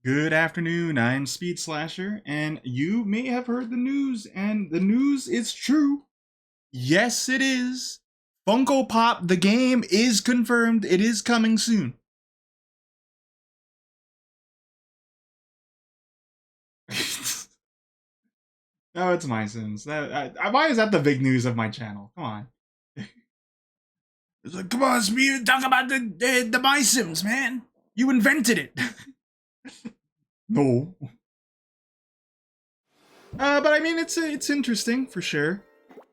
Good afternoon, I'm Speed Slasher, and you may have heard the news, and the news is true. Yes, it is. Funko Pop, the game is confirmed. It is coming soon. Oh, it's MySims. Why is that the big news of my channel? Come on. It's like, come on, Speed, talk about the MySims, man. You invented it. No. But I mean, it's interesting for sure.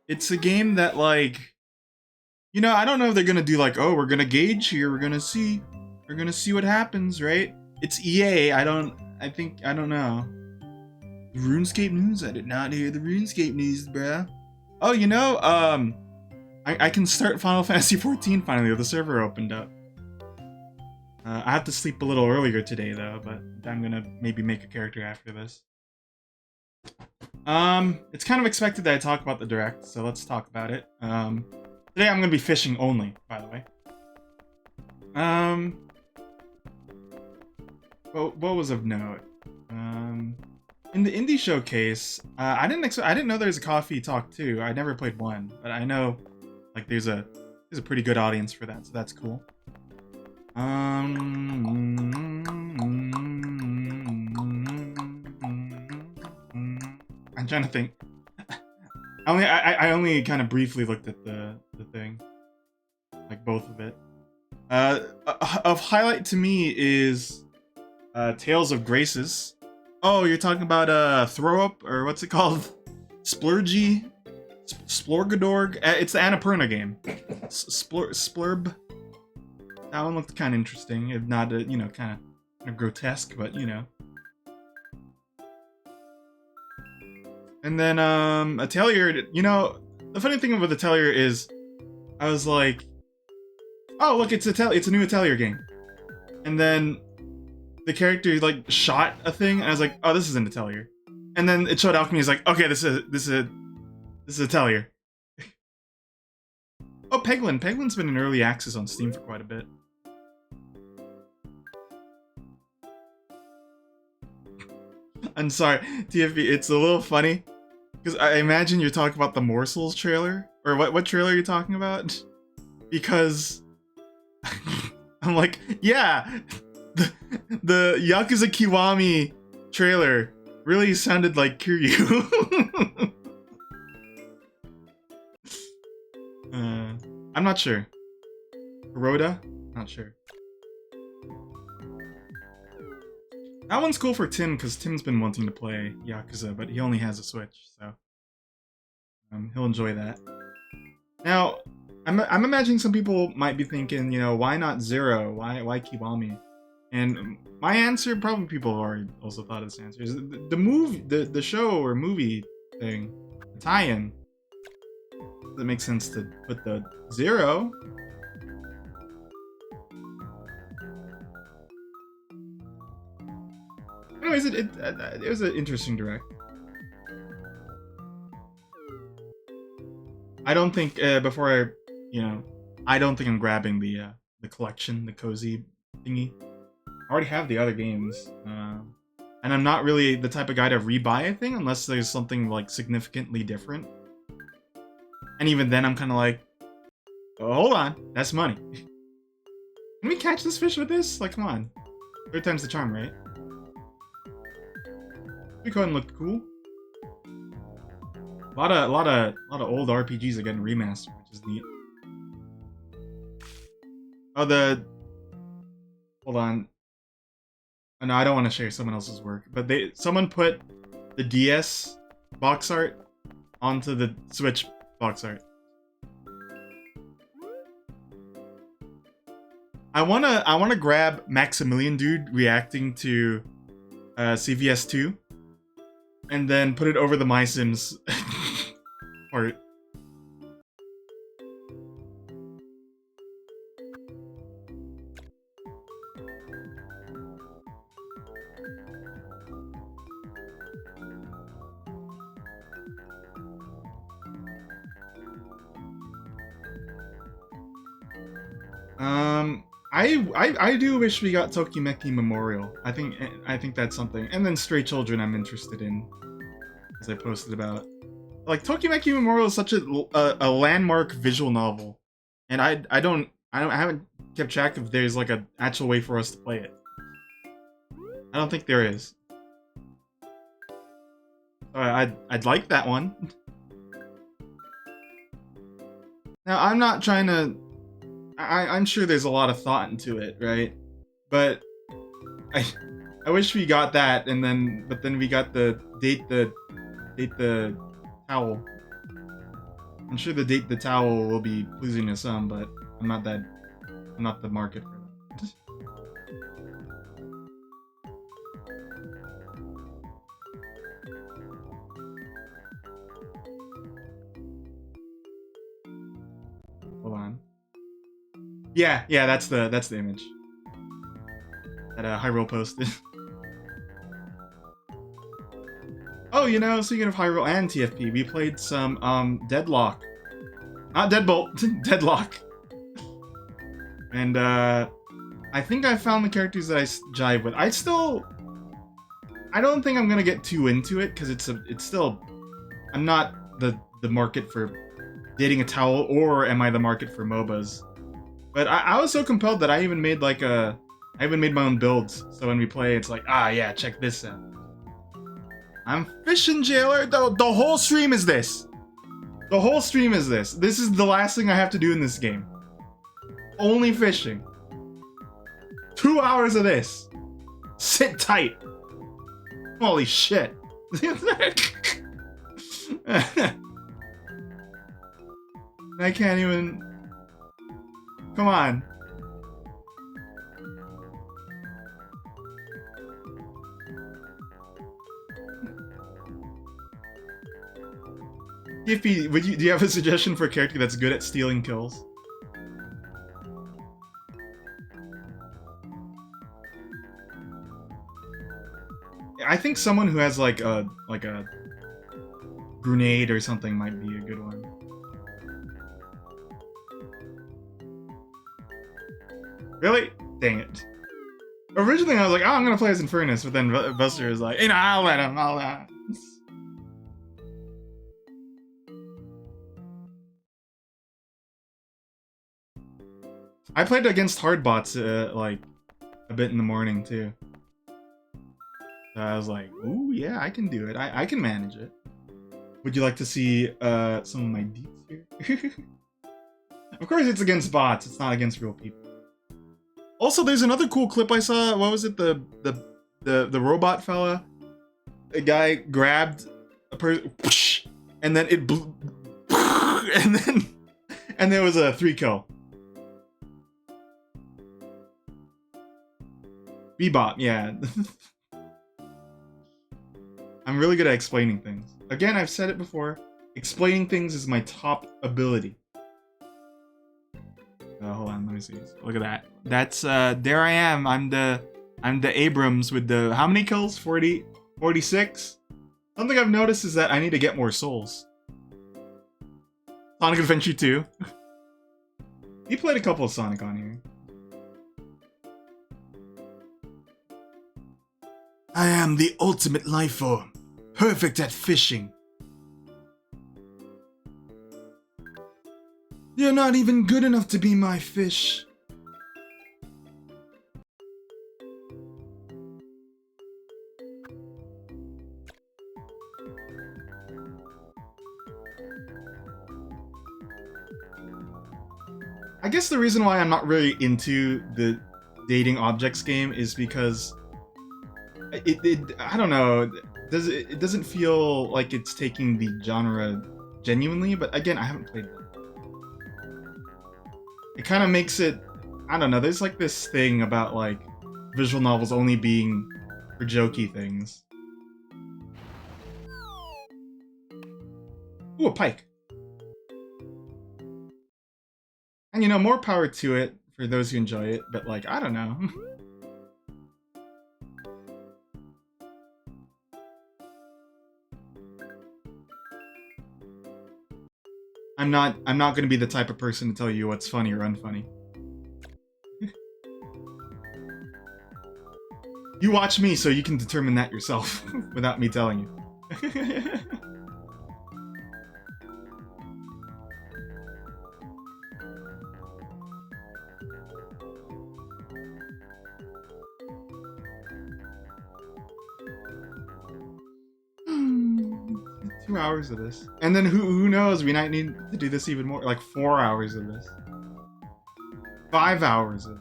It's a game that I don't know if they're gonna do like, oh, we're gonna gauge here, we're gonna see what happens, right? It's EA. I don't know. RuneScape news? I did not hear the RuneScape news, bruh. Oh, I can start Final Fantasy 14 finally. The server opened up. I have to sleep a little earlier today though, but I'm gonna maybe make a character after this. It's kind of expected that I talk about the direct, so let's talk about it. Today I'm gonna be fishing only, by the way. Um, what was of note? In the indie showcase, I didn't know there was a coffee talk too. I never played one, but I know like there's a pretty good audience for that, so that's cool. I'm trying to think. I only kind of briefly looked at the thing, like both of it. Of highlight to me is Tales of Graces. Oh, you're talking about Throw Up, or what's it called? Splurgy? Splorgadorg? It's the Annapurna game. Splurb? That one looked kind of interesting, if not, kind of grotesque, but, And then, Atelier, the funny thing with Atelier is, I was like, oh, look, it's a new Atelier game. And then the character like shot a thing, and I was like, oh, this is an Atelier. And then it showed Alchemy. Is like, okay, this is Atelier. Oh, Peglin. Peglin's been in early access on Steam for quite a bit. I'm sorry, TFB. It's a little funny because I imagine you're talking about the Morsels trailer, or what trailer are you talking about? Because I'm like, yeah, the Yakuza Kiwami trailer really sounded like Kiryu. I'm not sure. Kuroda? Not sure. That one's cool for Tim, because Tim's been wanting to play Yakuza, but he only has a Switch, so he'll enjoy that. Now, I'm imagining some people might be thinking, why not Zero? Why Kiwami? And my answer, probably people have already also thought of this answer, is the show or movie thing, the tie-in. Does it make sense to put the Zero? Anyways, it was an interesting direct. I don't think I don't think I'm grabbing the collection, the cozy thingy. I already have the other games, and I'm not really the type of guy to rebuy a thing unless there's something like significantly different. And even then, I'm kind of like, oh, hold on, that's money. Can we catch this fish with this? Like, come on, third time's the charm, right? Suikoden looked cool. A lot of old RPGs are getting remastered, which is neat. Oh, hold on. Oh, no, I don't want to share someone else's work, but someone put the DS box art onto the Switch box art. I wanna grab Maximilian Dude reacting to CVS 2 and then put it over the MySims part. I do wish we got Tokimeki Memorial. I think that's something. And then Stray Children I'm interested in, as I posted about. Like Tokimeki Memorial is such a landmark visual novel, and I haven't kept track if there's like an actual way for us to play it. I don't think there is. I'd like that one. Now I'm not trying to. I'm sure there's a lot of thought into it, right? But I wish we got that, and then we got the date the towel. I'm sure the date the towel will be pleasing to some, but I'm not the market for that. Hold on. Yeah, that's the image that Hyrule posted. Oh, you know, speaking of Hyrule and TFP, we played some Deadlock. Not Deadbolt, Deadlock. And I think I found the characters that I jive with. I don't think I'm gonna get too into it because it's still, I'm not the market for dating a towel, or am I the market for MOBAs? But I was so compelled that I even made my own builds. So when we play, it's like, ah, yeah, check this out. I'm fishing, Jailer. The whole stream is this. The whole stream is this. This is the last thing I have to do in this game. Only fishing. 2 hours of this. Sit tight. Holy shit. I can't even... Come on. TFP, do you have a suggestion for a character that's good at stealing kills? I think someone who has like a grenade or something might be a good one. Really? Dang it. Originally I was like, oh, I'm gonna play as Infernus, but then Buster is like, I'll let him, I'll let him. I played against hardbots like a bit in the morning too. So I was like, ooh, yeah, I can do it. I can manage it. Would you like to see some of my deets here? Of course it's against bots, it's not against real people. Also, there's another cool clip I saw. What was it? The robot fella? A guy grabbed a person, and then it blew, and there was a 3-kill. Bebop, yeah. I'm really good at explaining things. Again, I've said it before. Explaining things is my top ability. Hold on, let me see. Look at that. That's there I am. I'm the Abrams with the how many kills? 40, 46. Something I've noticed is that I need to get more souls. Sonic Adventure 2. He played a couple of Sonic on here. I am the ultimate life form, perfect at fishing. You're not even good enough to be my fish. I guess the reason why I'm not really into the dating objects game is because I don't know, it doesn't feel like it's taking the genre genuinely, but again, I haven't played it. It kind of makes it, I don't know, there's like this thing about like visual novels only being for jokey things. Ooh, a pike. And you know, more power to it for those who enjoy it, but like, I don't know. I'm not gonna be the type of person to tell you what's funny or unfunny. You watch me so you can determine that yourself without me telling you. 2 hours of this. And then who knows, we might need to do this even more. Like 4 hours of this. 5 hours of it.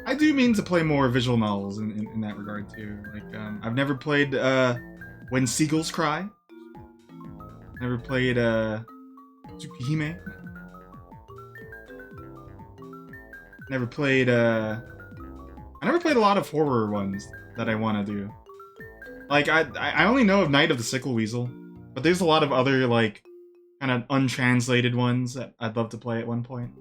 I do mean to play more visual novels in that regard too. Like, I've never played When Seagulls Cry. Never played Tsukihime. Never played I never played a lot of horror ones that I want to do. Like, I only know of Night of the Sickle Weasel, but there's a lot of other, like, kind of untranslated ones that I'd love to play at one point.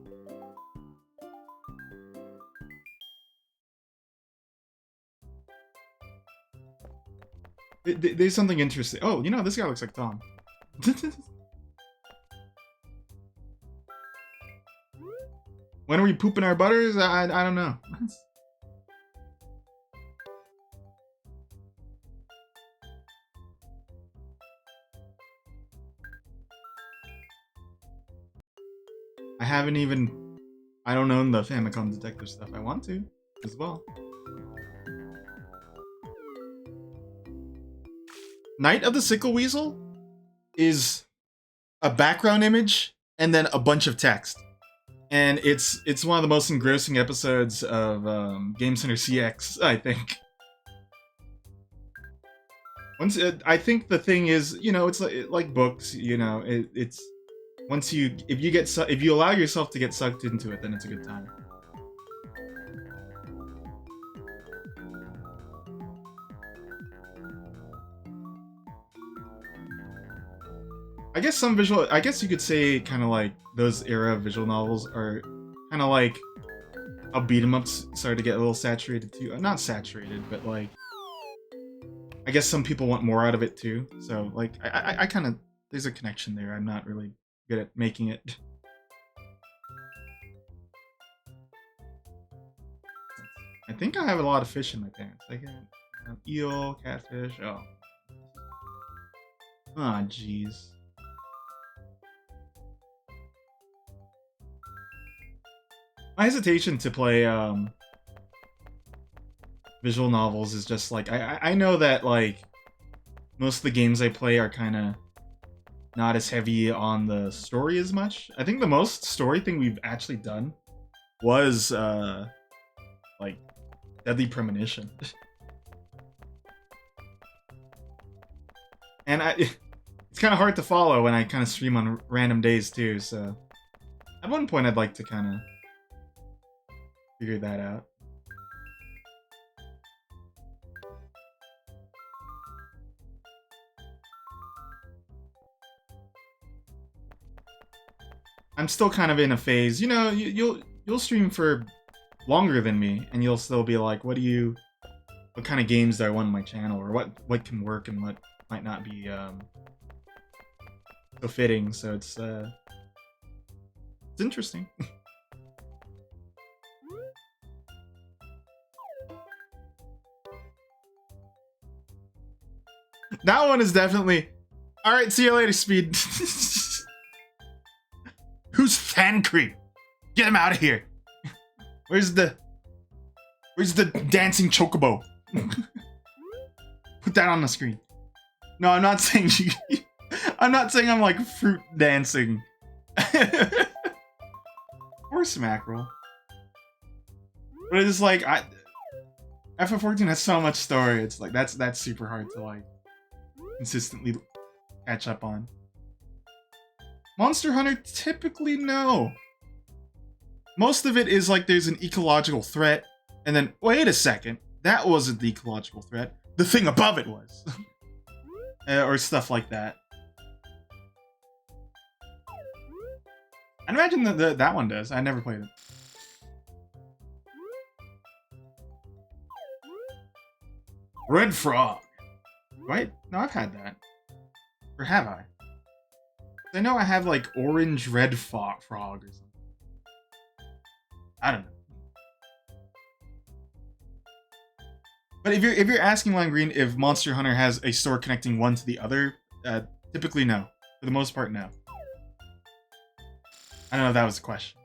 There's something interesting. Oh, you know, this guy looks like Tom. When are we pooping our butters? I don't know. I don't own the Famicom Detective stuff. I want to, as well. Night of the Sickle Weasel is a background image and then a bunch of text. And it's one of the most engrossing episodes of Game Center CX, I think. I think the thing is, you know, it's like books, you know, it's once if you allow yourself to get sucked into it, then it's a good time. I guess you could say kind of like those era of visual novels are kind of like how beat 'em ups started to get a little saturated too. Not saturated, but like I guess some people want more out of it too. So like I kind of there's a connection there. I'm not really good at making it. I think I have a lot of fish in my pants. I got eel, catfish. Oh, jeez. My hesitation to play visual novels is just like I know that like most of the games I play are kind of not as heavy on the story as much. I think the most story thing we've actually done was like Deadly Premonition. And it's kind of hard to follow when I kind of stream on random days too, so at one point I'd like to kind of figure that out. I'm still kind of in a phase, you know, you'll stream for longer than me and you'll still be like, what kind of games do I want on my channel, or what can work and what might not be so fitting, so it's interesting. That one is definitely... Alright, see you later, Speed. Who's Fan Creep? Get him out of here. Where's the dancing chocobo? Put that on the screen. No, I'm not saying I'm not saying I'm like fruit dancing. Horse mackerel. But it's like FF14 has so much story. It's like that's super hard to like consistently catch up on. Monster Hunter, typically no. Most of it is like there's an ecological threat, and then wait a second, that wasn't the ecological threat. The thing above it was. Or stuff like that. I'd imagine that one does. I never played it. Red Frog. Right? No, I've had that. Or have I? I know I have like orange red frog or something. I don't know. But if you're asking Lime Green if Monster Hunter has a store connecting one to the other, typically no. For the most part, no. I don't know if that was a question.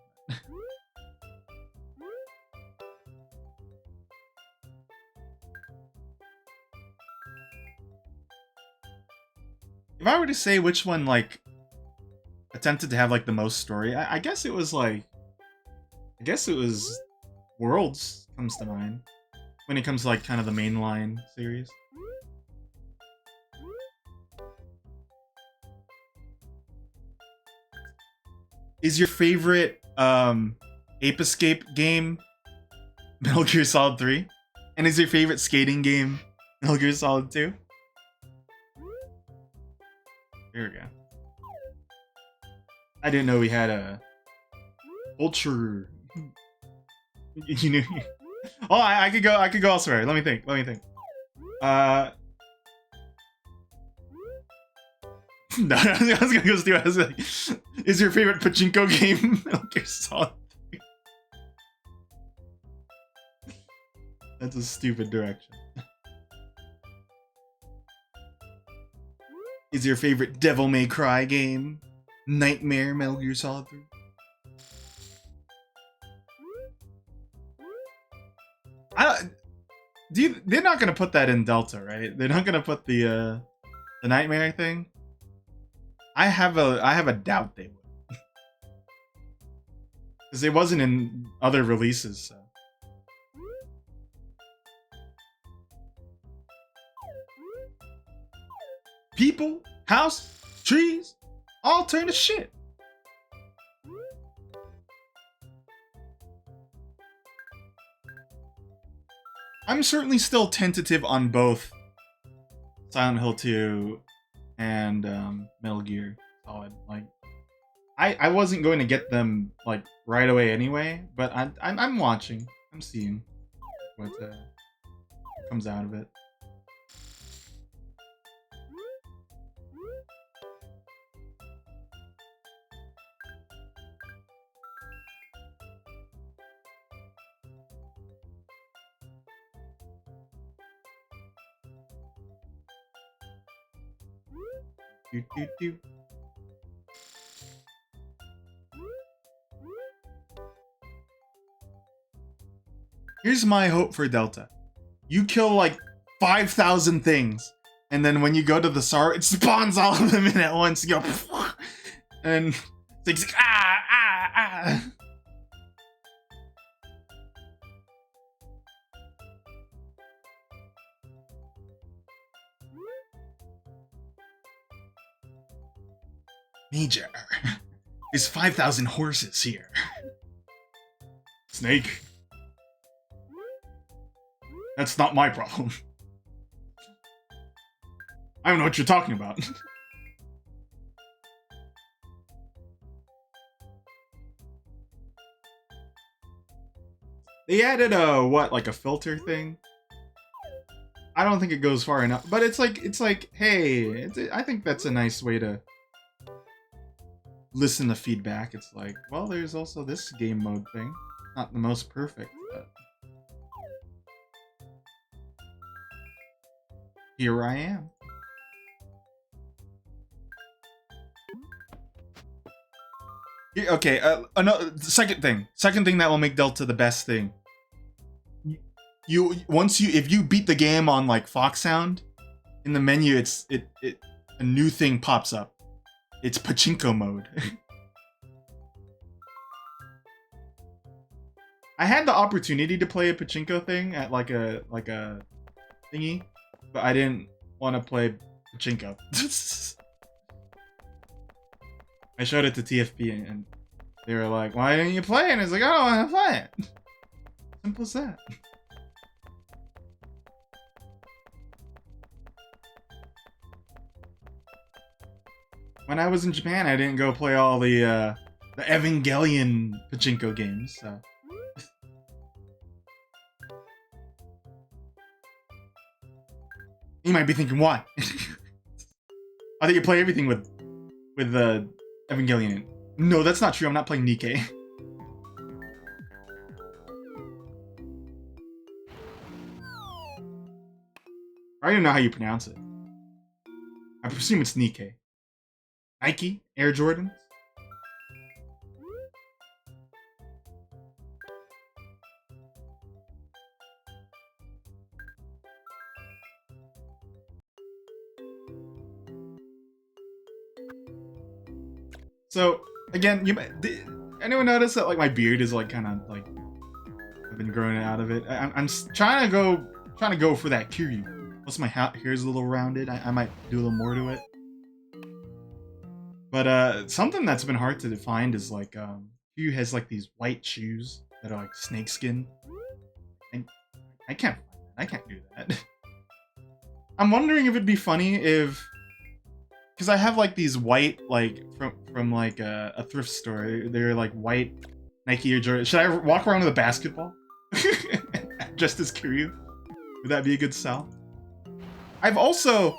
If I were to say which one like attempted to have like the most story, I guess it was like, I guess it was Worlds comes to mind when it comes to like kind of the mainline series. Is your favorite Ape Escape game Metal Gear Solid 3? And is your favorite skating game Metal Gear Solid 2? There we go. I didn't know we had a culture. You knew. Oh, I could go elsewhere. Let me think. No, I was gonna go Steve. I was like, is your favorite pachinko game Metal Gear Solid 3? That's a stupid direction. Is your favorite Devil May Cry game Nightmare Metal Gear Solid 3? They're not gonna put that in Delta, right? They're not gonna put the Nightmare thing. I have a doubt they would, because it wasn't in other releases. So. People, house, trees, all turn to shit. I'm certainly still tentative on both Silent Hill 2 and Metal Gear Solid. Like, I wasn't going to get them like right away anyway, but I'm watching. I'm seeing what comes out of it. Do. Here's my hope for Delta. You kill like 5,000 things, and then when you go to the SAR, it spawns all of them in at once. You go, and it's like, ah. Major, there's 5,000 horses here. Snake. That's not my problem. I don't know what you're talking about. They added a, what, like a filter thing? I don't think it goes far enough, but it's like, hey, I think that's a nice way to listen to feedback. It's like, well, there's also this game mode thing. Not the most perfect, but here I am. Okay, second thing that will make Delta the best thing. If you beat the game on like Foxhound, in the menu a new thing pops up. It's pachinko mode. I had the opportunity to play a pachinko thing at like a thingy, but I didn't want to play pachinko. I showed it to TFP and they were like, "Why didn't you play it?" And it's like, "I don't want to play it." Simple as that. When I was in Japan, I didn't go play all the Evangelion pachinko games, so. You might be thinking, why? I think you play everything with Evangelion. No, that's not true. I'm not playing Nikkei. I don't even know how you pronounce it. I presume it's Nikkei. Nike? Air Jordans? So, again, anyone notice that like my beard is like kind of like I've been growing out of it? I'm trying to go for that Kiryu. Plus my hair is a little rounded. I might do a little more to it. But something that's been hard to find is like Kiryu has like these white shoes that are like snakeskin. And I can't find that. I can't do that. I'm wondering if it'd be funny if, because I have like these white like from like a thrift store. They're like white Nike or Jordan. Should I walk around with a basketball just as Kiryu? Would that be a good sell? I've also,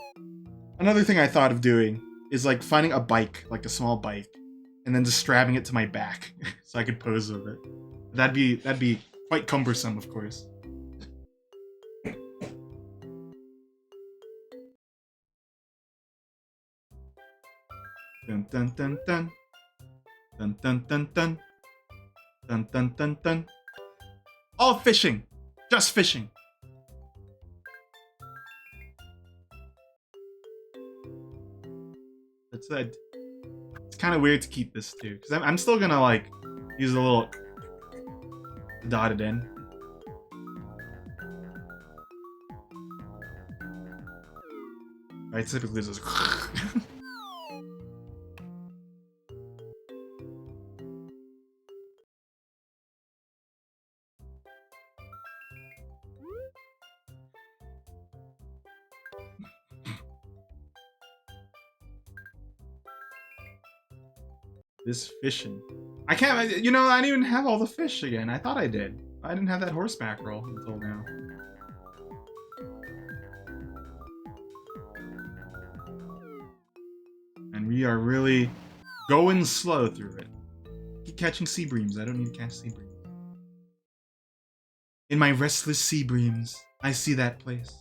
another thing I thought of doing is like finding a bike, like a small bike, and then just strapping it to my back so I could pose with it. That'd be quite cumbersome, of course. Dun dun dun dun. Dun dun dun dun. Dun dun dun dun. All fishing. Just fishing. That's it. It's kind of weird to keep this too, because I'm still gonna like use a little dotted in. Right, typically just this fishing. I can't, you know, I didn't even have all the fish again. I thought I did. I didn't have that horse mackerel until now. And we are really going slow through it. Keep catching sea breams. I don't need to catch sea breams. In my restless sea breams, I see that place.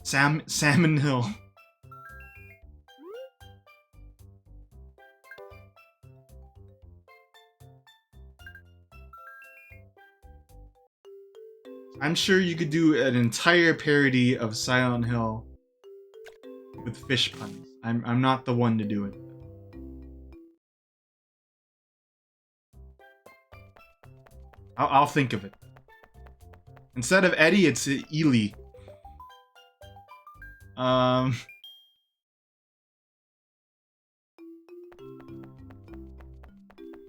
Salmon Hill. I'm sure you could do an entire parody of Silent Hill with fish puns. I'm not the one to do it. I'll think of it. Instead of Eddie, it's Ely.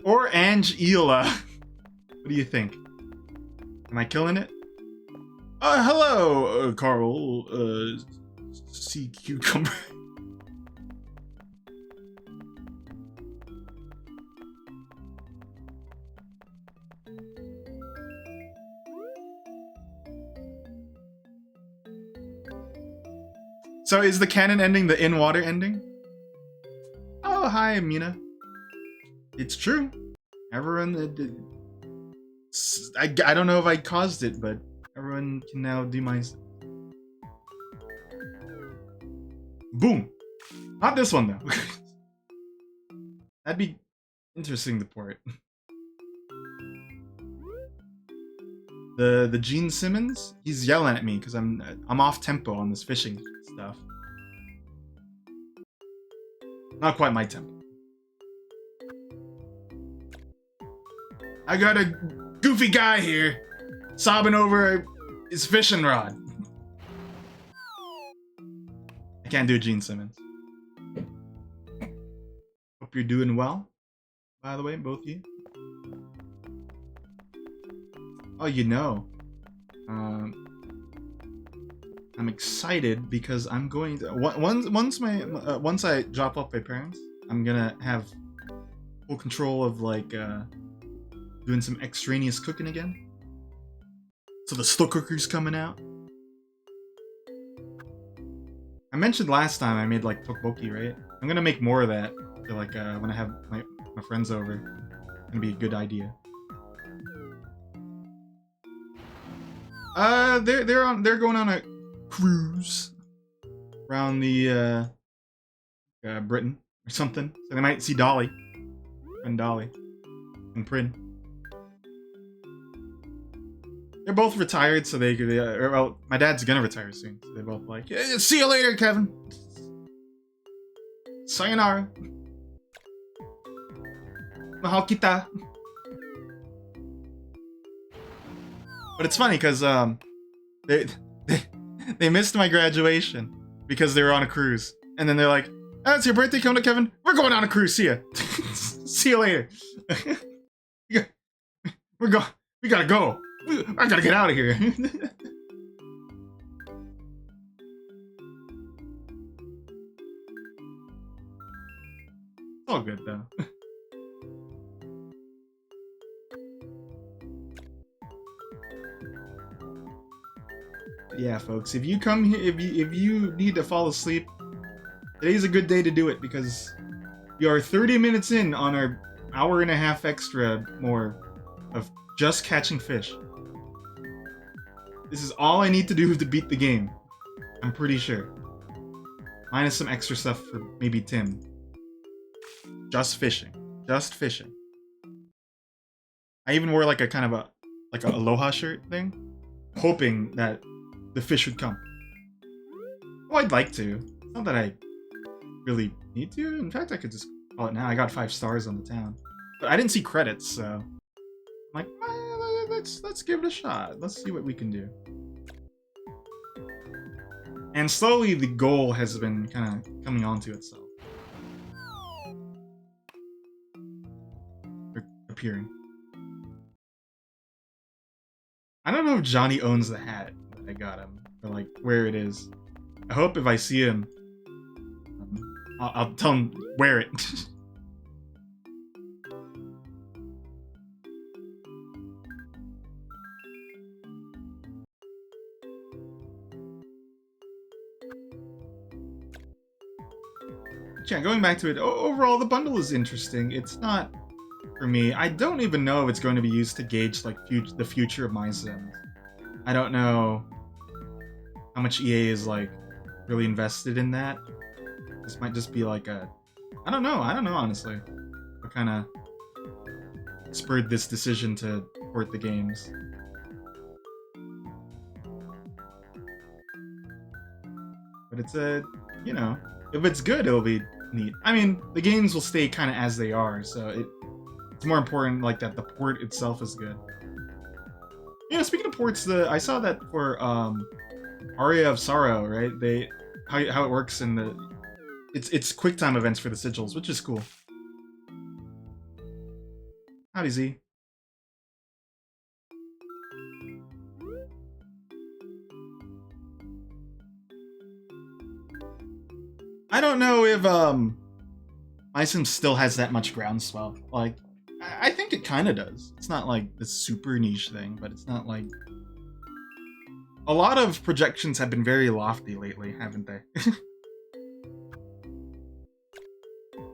Or Angela. What do you think? Am I killing it? Hello, Carl. Sea cucumber. So is the canon ending the in-water ending? Oh, hi, Amina. It's true. Everyone... I don't know if I caused it, but everyone can now do my... Boom! Not this one, though. That'd be interesting to port. The Gene Simmons, he's yelling at me because I'm off tempo on this fishing stuff. Not quite my tempo. I got a goofy guy here sobbing over his fishing rod. I can't do Gene Simmons. Hope you're doing well, by the way, both of you. Oh, you know, I'm excited because I'm going to once I drop off my parents, I'm gonna have full control of like doing some extraneous cooking again. So the slow cooker's coming out. I mentioned last time I made like tteokbokki, right? I'm gonna make more of that. So, like when I have my friends over, it's gonna be a good idea. They're going on a cruise around the Britain or something. So they might see Dolly and Dolly and Prin. They're both retired, so they could. Well, my dad's gonna retire soon. So they're both like, yeah, see you later, Kevin. Sayonara. Mahal kita. But it's funny because they, they they missed my graduation because they were on a cruise, and then they're like, "Oh, it's your birthday, come to Kevin. We're going on a cruise. See ya. See you later. We gotta go. I gotta get out of here." It's all good though. Yeah, folks, if you come here, if you need to fall asleep, today's a good day to do it because we are 30 minutes in on our hour and a half extra more of just catching fish. This is all I need to do to beat the game. I'm pretty sure. Minus some extra stuff for maybe Tim. Just fishing. Just fishing. I even wore like a kind of a aloha shirt thing, hoping that the fish would come. Oh, I'd like to. It's not that I really need to. In fact, I could just call it now. I got 5 stars on the town, but I didn't see credits, so I'm like, let's give it a shot. Let's see what we can do. And slowly, the goal has been kind of coming onto itself. Appearing. I don't know if Johnny owns the hat that I got him, or like where it is. I hope if I see him, I'll tell him wear it. Yeah, going back to it, overall the bundle is interesting. It's not for me. I don't even know if it's going to be used to gauge like the future of MySims. I don't know how much EA is like really invested in that. This might just be like a, I don't know honestly. What kind of spurred this decision to port the games? But it's a, you know, if it's good, it'll be neat. I mean, the games will stay kind of as they are, so it's more important like that the port itself is good. You know, speaking of ports, I saw that for Aria of Sorrow, right? How it works in it's QuickTime events for the sigils, which is cool. Howdy, Z. I don't know if MySims still has that much groundswell. Like, I think it kind of does. It's not like this super niche thing, but it's not like... A lot of projections have been very lofty lately, haven't they?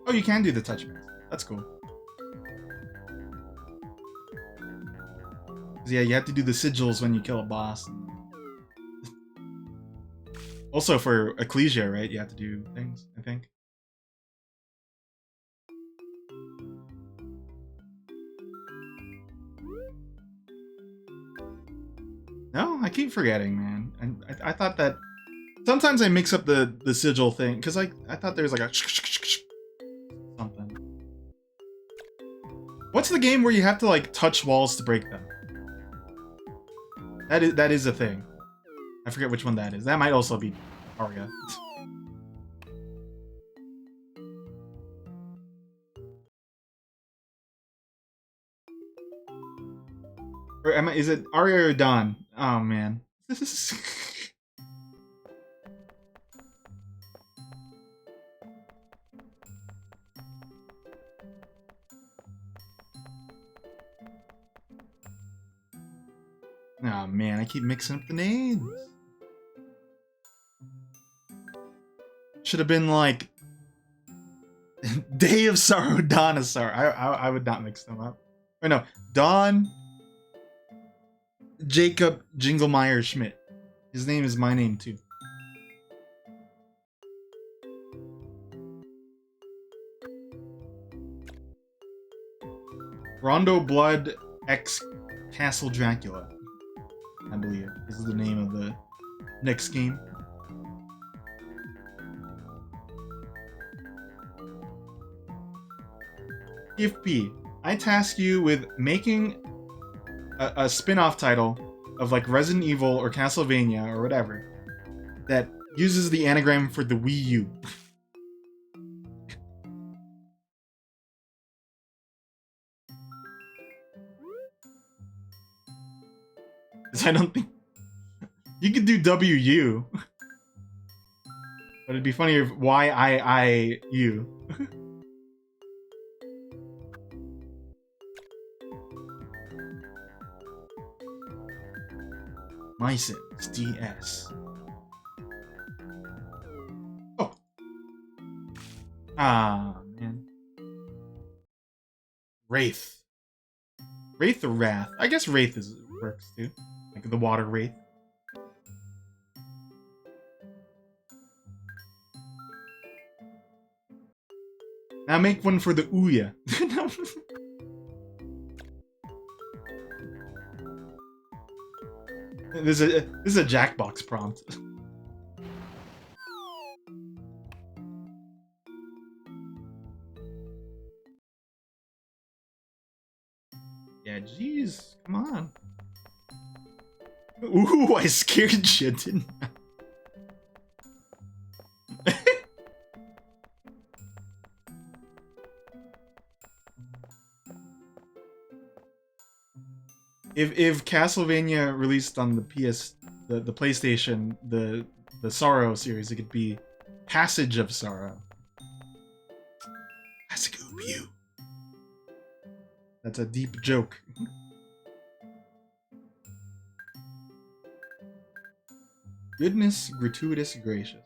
Oh, you can do the touch base. That's cool. Yeah, you have to do the sigils when you kill a boss. Also for Ecclesia, right? You have to do things, I think. No, I keep forgetting, man. And I thought that... Sometimes I mix up the sigil thing, because I thought there was like a... something. What's the game where you have to like touch walls to break them? That is a thing. I forget which one that is. That might also be Aria. Or is it Aria or Dawn? Oh man. Oh man, I keep mixing up the names. Should have been like Day of Sorrow, Dawn of Sorrow. I would not mix them up. Or no, Dawn Jacob Jinglemeyer Schmidt. His name is my name too. Rondo Blood X Castle Dracula, I believe, is the name of the next game. TFP, I task you with making a spin-off title of like Resident Evil or Castlevania or whatever that uses the anagram for the Wii U. I don't think you could do WU, but it'd be funnier if YIIU. MySims DS. Oh. Ah, man. Wraith. Wraith or Wrath? I guess Wraith works too. Like the water Wraith. Now make one for the Ouya. This is a Jackbox prompt. Yeah, jeez, come on. Ooh, I scared you, didn't I? If Castlevania released on the the PlayStation, the Sorrow series, it could be Passage of Sorrow. Scoob-you. That's a deep joke. Goodness, gratuitous, gracious.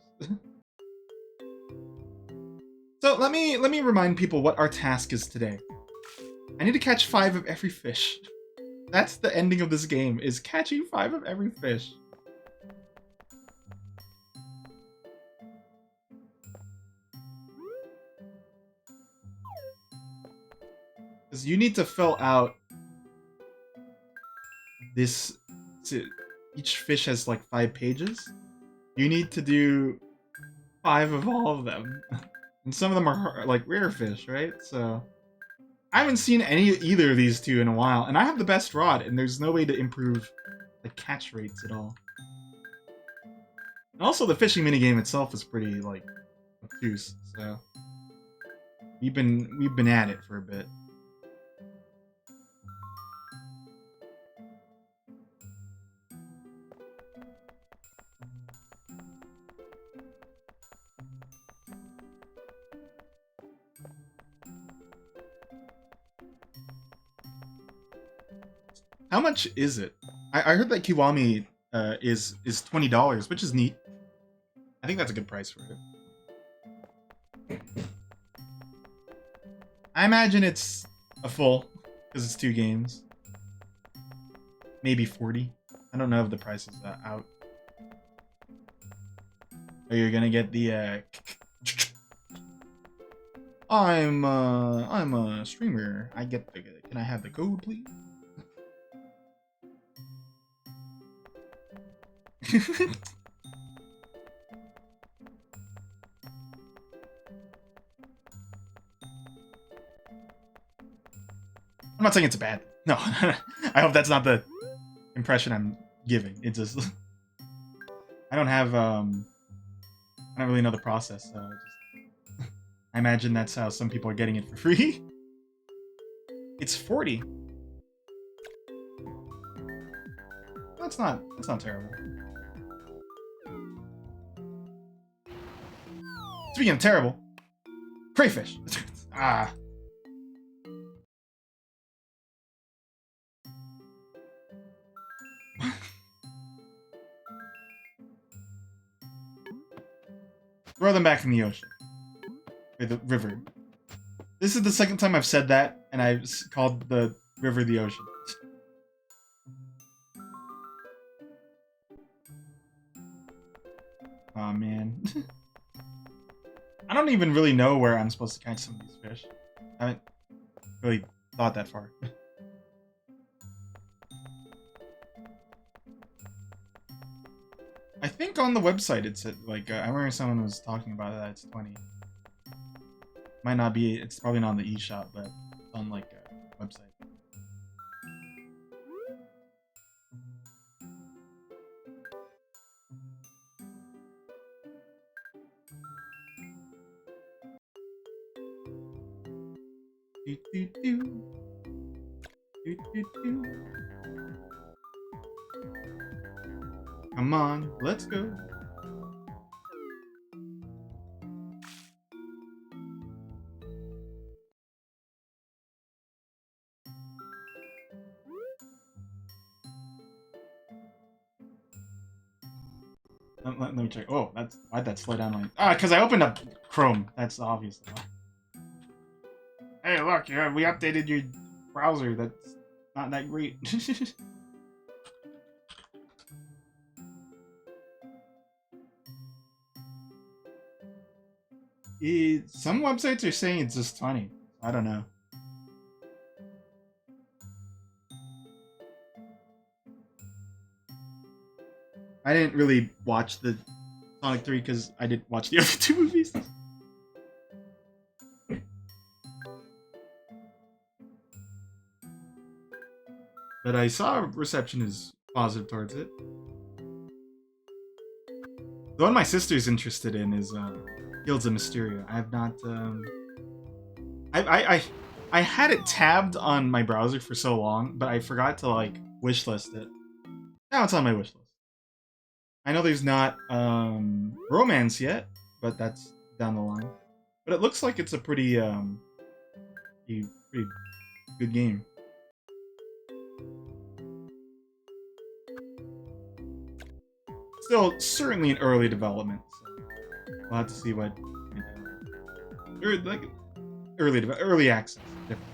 So let me remind people what our task is today. I need to catch 5 of every fish. That's the ending of this game, is catching 5 of every fish. Because you need to fill out this... Each fish has like 5 pages. You need to do 5 of all of them. And some of them are like rare fish, right? So... I haven't seen either of these two in a while, and I have the best rod, and there's no way to improve the catch rates at all. And also, the fishing minigame itself is pretty, like, obtuse, so... We've been at it for a bit. How much is it? I heard that Kiwami is $20, which is neat. I think that's a good price for it. I imagine it's a full, because it's 2 games. Maybe 40. I don't know if the price is out. Oh, you're gonna get the I'm a streamer. I get the... Can I have the code, please? I'm not saying it's bad. No, I hope that's not the impression I'm giving. It just... I don't have, I don't really know the process, so I imagine that's how some people are getting it for free. It's 40. That's not terrible. Speaking of terrible, crayfish. Ah. Throw them back in the ocean. Or the river. This is the second time I've said that, and I've called the river the ocean. Aw, man. I don't even really know where I'm supposed to catch some of these fish. I haven't really thought that far. I think on the website it said, like, I remember someone was talking about that it's 20. Might not be, it's probably not on the eShop, but on, like, a website. Do, do, do. Do, do, do. Come on, let's go. Let me check. Oh, why'd that slow down? Because I opened up Chrome. That's obvious. Hey, look, we updated your browser. That's not that great. Some websites are saying it's just 20. I don't know. I didn't really watch the Sonic 3 because I didn't watch the other two movies. But I saw reception is positive towards it. The one my sister's interested in is Guilds of Mysteria. I have not. I had it tabbed on my browser for so long, but I forgot to like wishlist it. Now it's on my wishlist. I know there's not romance yet, but that's down the line. But it looks like it's a pretty pretty good game. Still certainly in early development, so we'll have to see what early access. Different.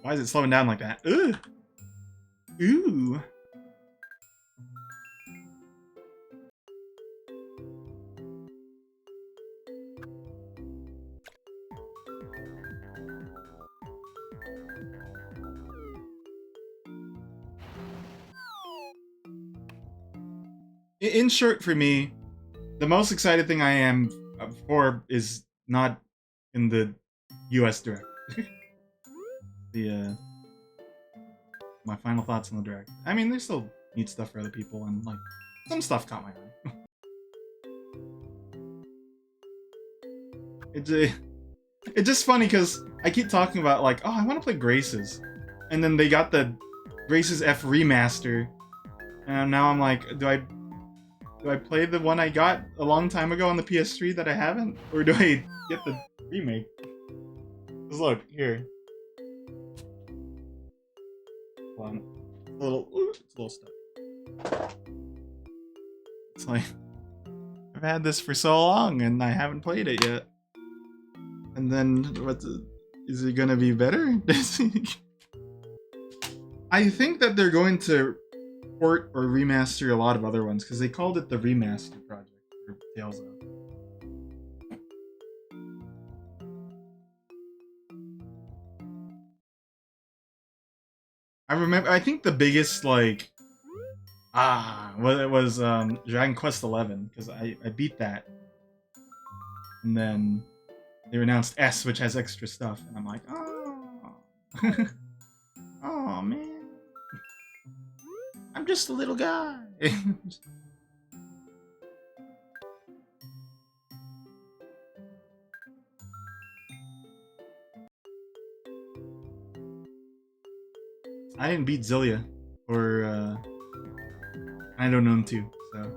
Why is it slowing down like that? Ugh. Ooh. In short, for me, the most excited thing I am for is not in the US Direct. My final thoughts on the Direct. I mean, there's still neat stuff for other people, and like some stuff caught my eye. It's just funny because I keep talking about like, oh, I want to play Graces, and then they got the Graces F remaster, and now I'm like, do I play the one I got a long time ago on the PS3 that I haven't, or do I get the remake? Cause look here. Hold on. It's a little stuck. It's like I've had this for so long and I haven't played it yet. And then is it gonna be better? I think that they're going to port or remaster a lot of other ones because they called it the remaster project for Tales of. I think the biggest like it was Dragon Quest 11 because I beat that, and then they announced S, which has extra stuff, and I'm like, oh, oh man, I'm just a little guy. I didn't beat Zillia, or I don't know him too, so.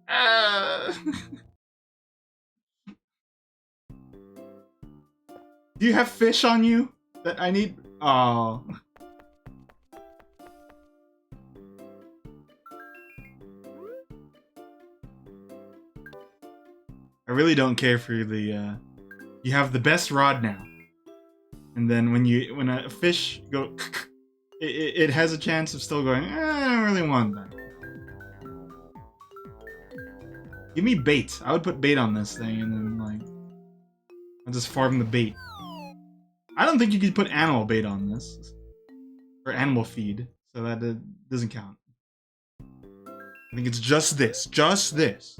Uh, do you have fish on you that I need? Oh. I really don't care for the, you have the best rod now. And then when a fish go, it has a chance of still going, I don't really want that. Give me bait. I would put bait on this thing and then, like, I'll just farm the bait. I don't think you could put animal bait on this. Or animal feed. So that doesn't count. I think it's just this. Just this.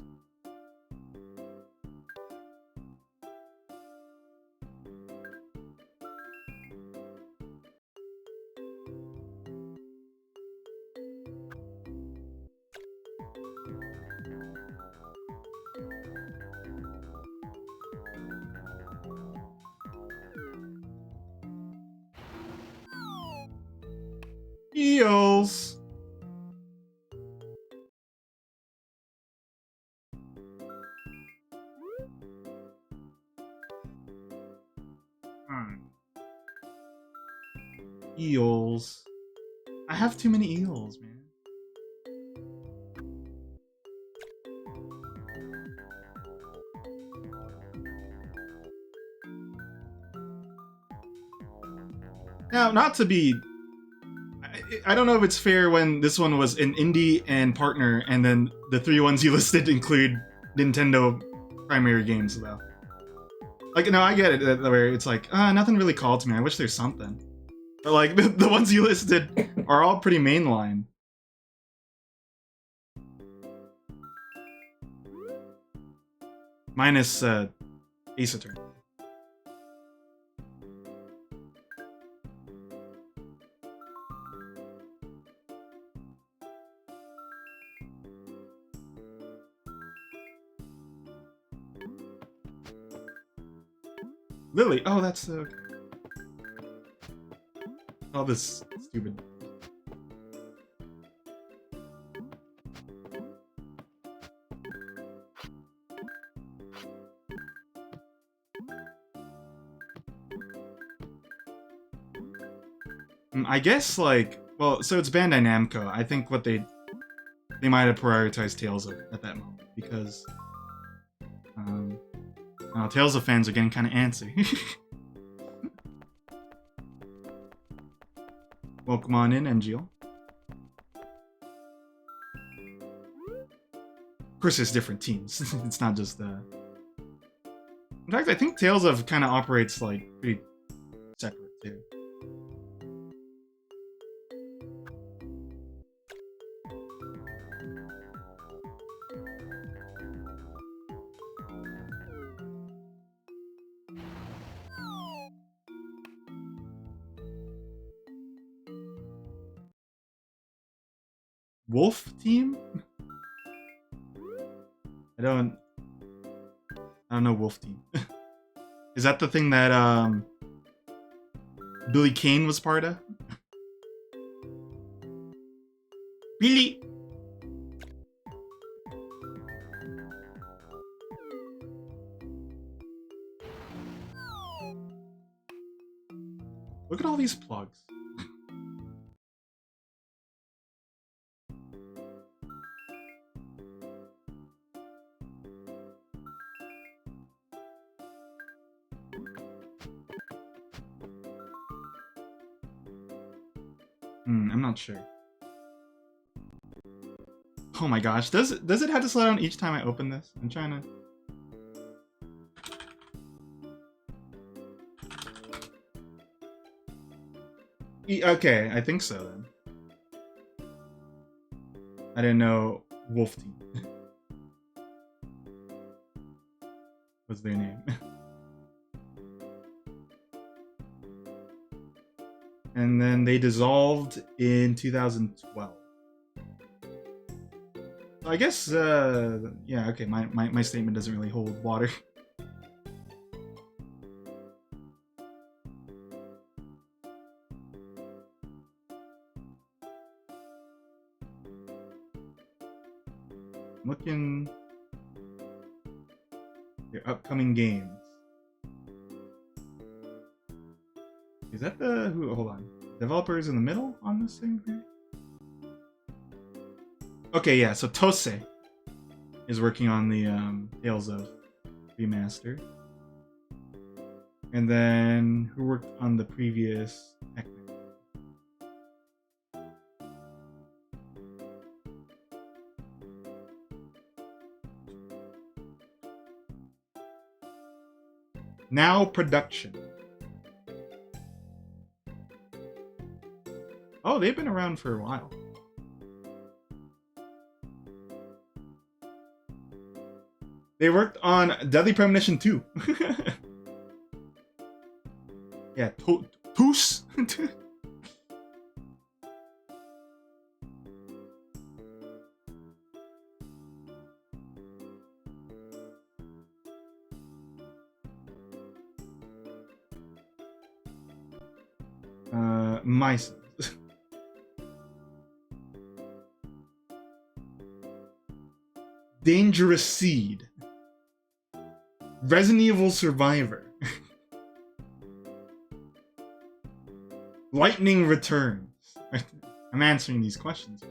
Eels. Eels. I have too many eels, man. Now, not to be... I don't know if it's fair when this one was an indie and partner, and then the 3 ones you listed include Nintendo primary games, though. Like, no, I get it, where it's like, nothing really called to me. I wish there's something. But, like, the ones you listed are all pretty mainline. Minus, Ace Attorney. Lily! Oh, that's, all this stupid... I guess, like... Well, so it's Bandai Namco. I think what they might have prioritized Tales of at that moment, because... Tales of fans are getting kind of antsy. Welcome on in, NGL. Of course, there's different teams. It's not just In fact, I think Tales of kind of operates, like, pretty separate, too. Wolf team? I don't know Wolf team. Is that the thing that Billy Kane was part of? Billy! Look at all these plugs. I'm not sure. Oh my gosh, does it have to slow down each time I open this? I'm trying to... Okay, I think so then. I didn't know Wolf Team was their name. And then they dissolved in 2012. So I guess, yeah, okay, my statement doesn't really hold water. looking your upcoming games. Is that the who? Hold on, developers in the middle on this thing here. Okay, yeah. So Tose is working on the Tales of remaster, and then who worked on the previous Pac-Man? Now Production. Oh, they've been around for a while. They worked on Deadly Premonition 2. Yeah, Toos. MySims. Dangerous Seed. Resident Evil Survivor. Lightning Returns. I'm answering these questions.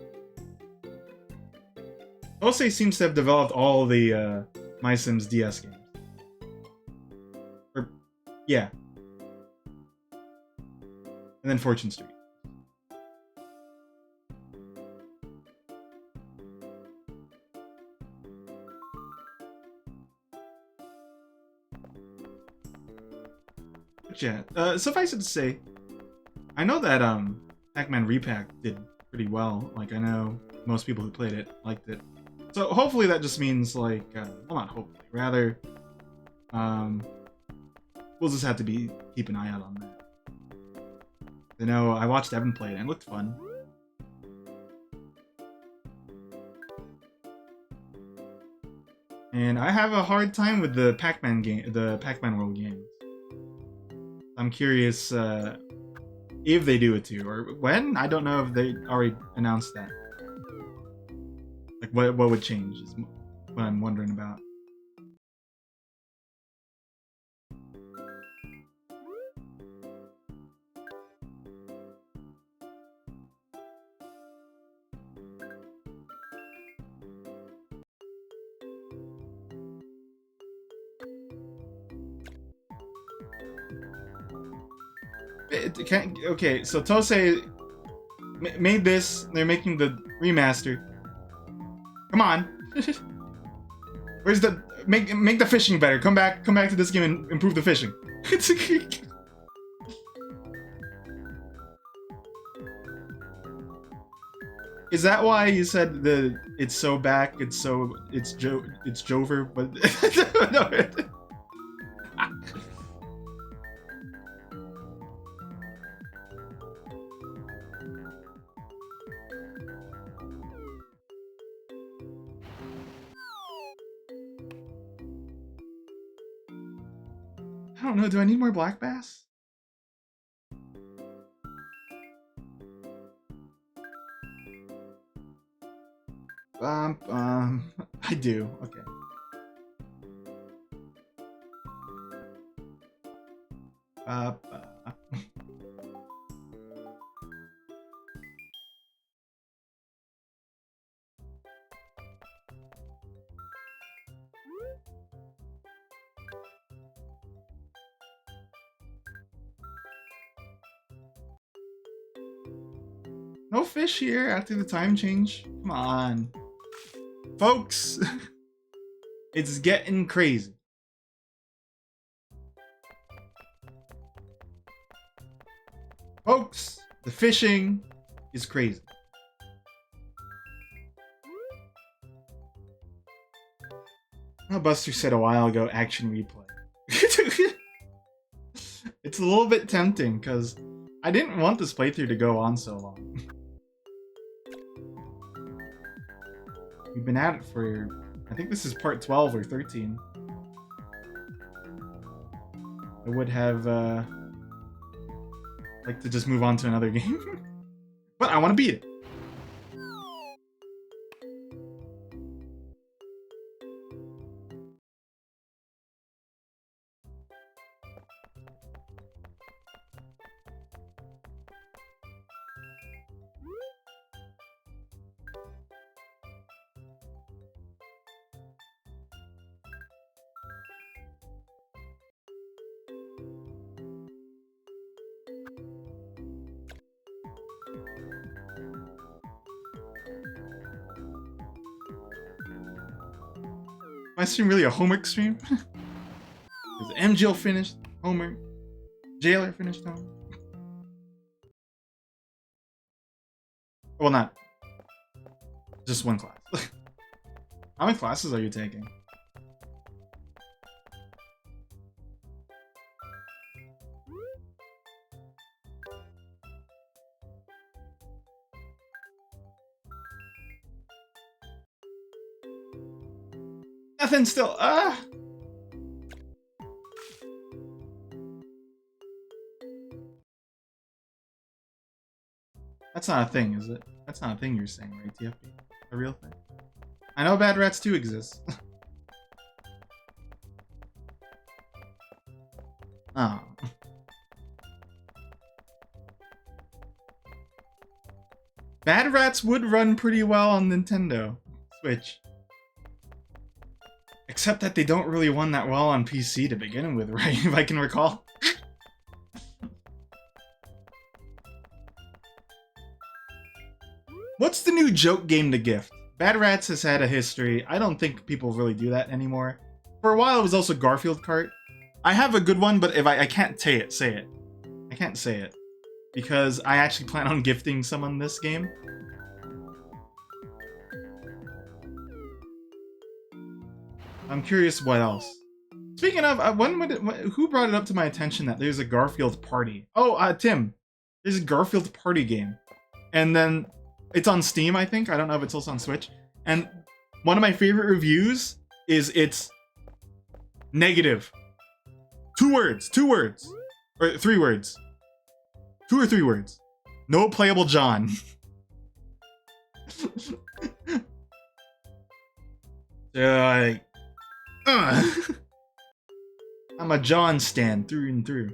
Ose seems to have developed all the MySims DS games. Or, yeah. And then Fortune Street. But yeah, suffice it to say, I know that Pac-Man Repack did pretty well. Like, I know most people who played it liked it. So hopefully that just means like, well, not hopefully, rather, we'll just have to keep an eye out on that. I know I watched Evan play it and it looked fun. And I have a hard time with the Pac-Man game, the Pac-Man World games. I'm curious if they do it too, or when. I don't know if they already announced that. Like, what would change is what I'm wondering about. Okay, so Tose made this. They're making the remaster. Come on, where's the make the fishing better? Come back to this game and improve the fishing. Is that why you said it's so back? It's Jover, but no. I don't know, do I need more black bass? I do, okay. No fish here after the time change? Come on. Folks! It's getting crazy. Folks, the fishing is crazy. Well, Buster said a while ago, action replay. It's a little bit tempting, because I didn't want this playthrough to go on so long. We've been at it for, I think this is part 12 or 13. I would have liked to just move on to another game. But I want to beat it. stream really a homework stream? Is MGL finished? Homework. Jailer finished homework. Well, not. Just one class. How many classes are you taking? Nothing still. That's not a thing, is it? That's not a thing you're saying, right, TFB? A real thing. I know Bad Rats 2 exists. Oh. Bad Rats would run pretty well on Nintendo Switch. Except that they don't really run that well on PC to begin with, right? If I can recall. What's the new joke game to gift? Bad Rats has had a history. I don't think people really do that anymore. For a while, it was also Garfield Kart. I have a good one, but if I can't say it. I can't say it. Because I actually plan on gifting someone this game. I'm curious what else. Speaking of, who brought it up to my attention that there's a Garfield party? Oh, Tim. There's a Garfield party game. And then it's on Steam, I think. I don't know if it's also on Switch. And one of my favorite reviews is it's negative. 2 words. Or 3 words. 2 or 3 words. No playable John. I'm a John stan through and through.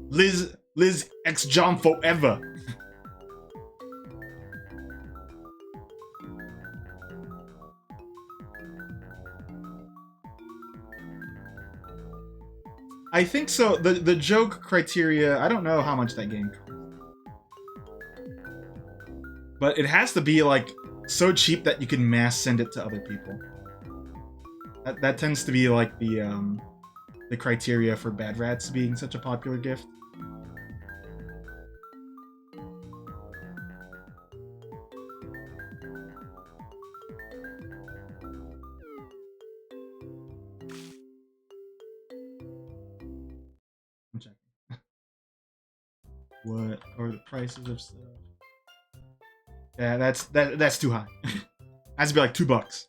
Liz X John forever. I think so. The joke criteria, I don't know how much that game costs. But it has to be like so cheap that you can mass send it to other people. That tends to be like the criteria for Bad Rats being such a popular gift. I'm checking. What are the prices of stuff? Yeah, that's too high. Has to be like $2.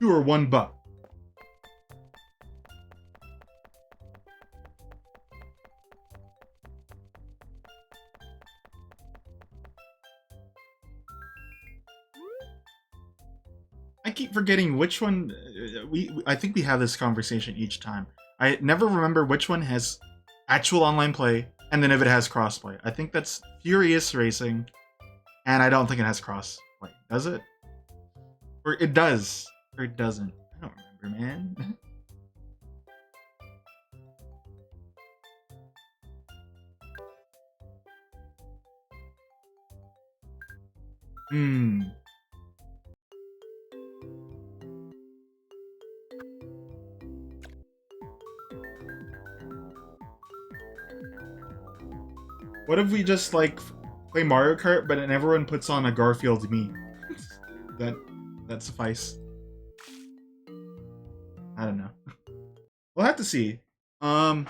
2 or $1. I keep forgetting which one. I think we have this conversation each time. I never remember which one has actual online play, and then if it has crossplay. I think that's Furious Racing, and I don't think it has crossplay. Does it? Or it does. Or it doesn't. I don't remember, man. What if we just like play Mario Kart, but then everyone puts on a Garfield meme? that suffice. I don't know. We'll have to see. I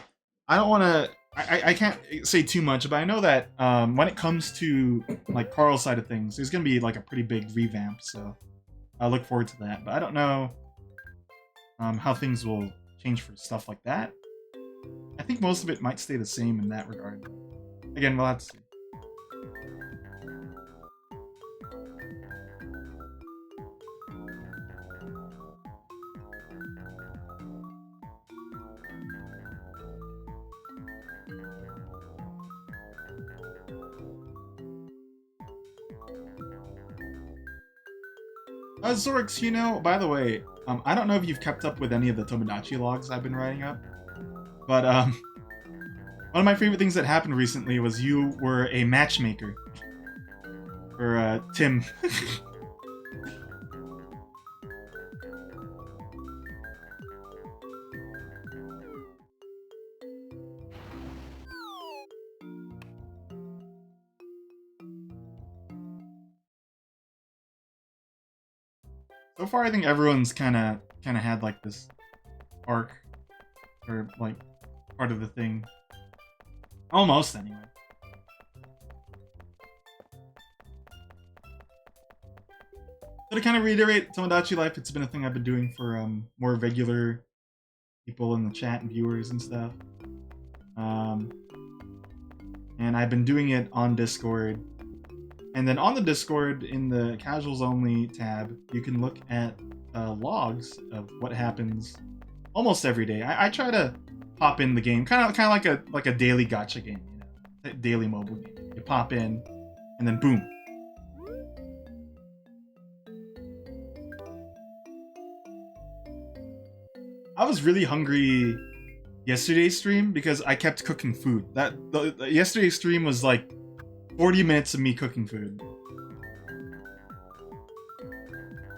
don't want to. I can't say too much, but I know that when it comes to like Carl's side of things, there's gonna be like a pretty big revamp. So I look forward to that. But I don't know how things will change for stuff like that. I think most of it might stay the same in that regard. Again, we'll have to see. Zorix, you know, by the way, I don't know if you've kept up with any of the Tomodachi logs I've been writing up, but one of my favorite things that happened recently was you were a matchmaker for Tim. So far, I think everyone's kind of had like this arc, or like part of the thing. Almost, anyway. So to kind of reiterate, Tomodachi Life, it's been a thing I've been doing for more regular people in the chat and viewers and stuff. And I've been doing it on Discord. And then on the Discord, in the casuals only tab, you can look at logs of what happens almost every day. I try to pop in the game, kind of like a daily gacha game, you know, a daily mobile game. You pop in, and then boom. I was really hungry yesterday's stream because I kept cooking food. Yesterday's stream was like 40 minutes of me cooking food.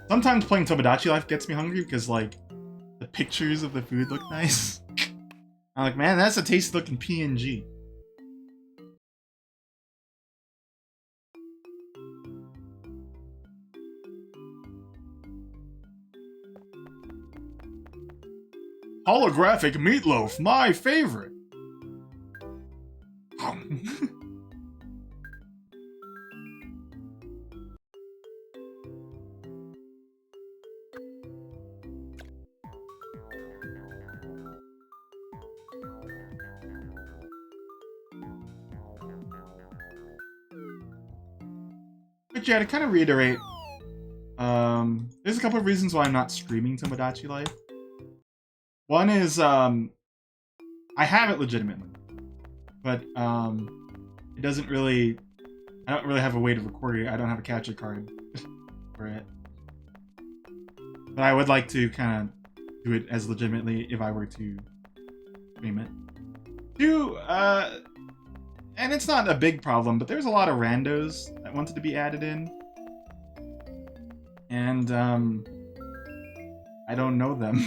Sometimes playing Tomodachi Life gets me hungry because like the pictures of the food look nice. I'm like, man, that's a tasty looking PNG. Holographic meatloaf, my favorite. But yeah, to kind of reiterate, there's a couple of reasons why I'm not streaming Tomodachi Life. One is, I have it legitimately, but it doesn't really, I don't really have a way to record it. I don't have a capture card for it. But I would like to kind of do it as legitimately if I were to stream it. Two, and it's not a big problem, but there's a lot of randos that wanted to be added in. And, I don't know them.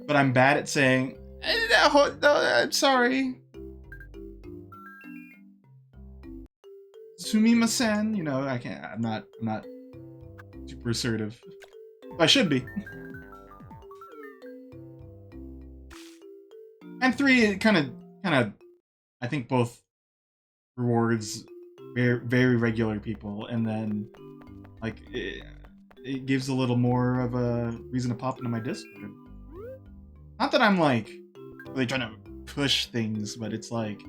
But I'm bad at saying, no, I'm sorry. Sumimasen, you know, I'm not super assertive. I should be. And three, it kind of, I think both rewards very, very regular people, and then, like, it gives a little more of a reason to pop into my Discord. Not that I'm, like, really trying to push things, but it's like,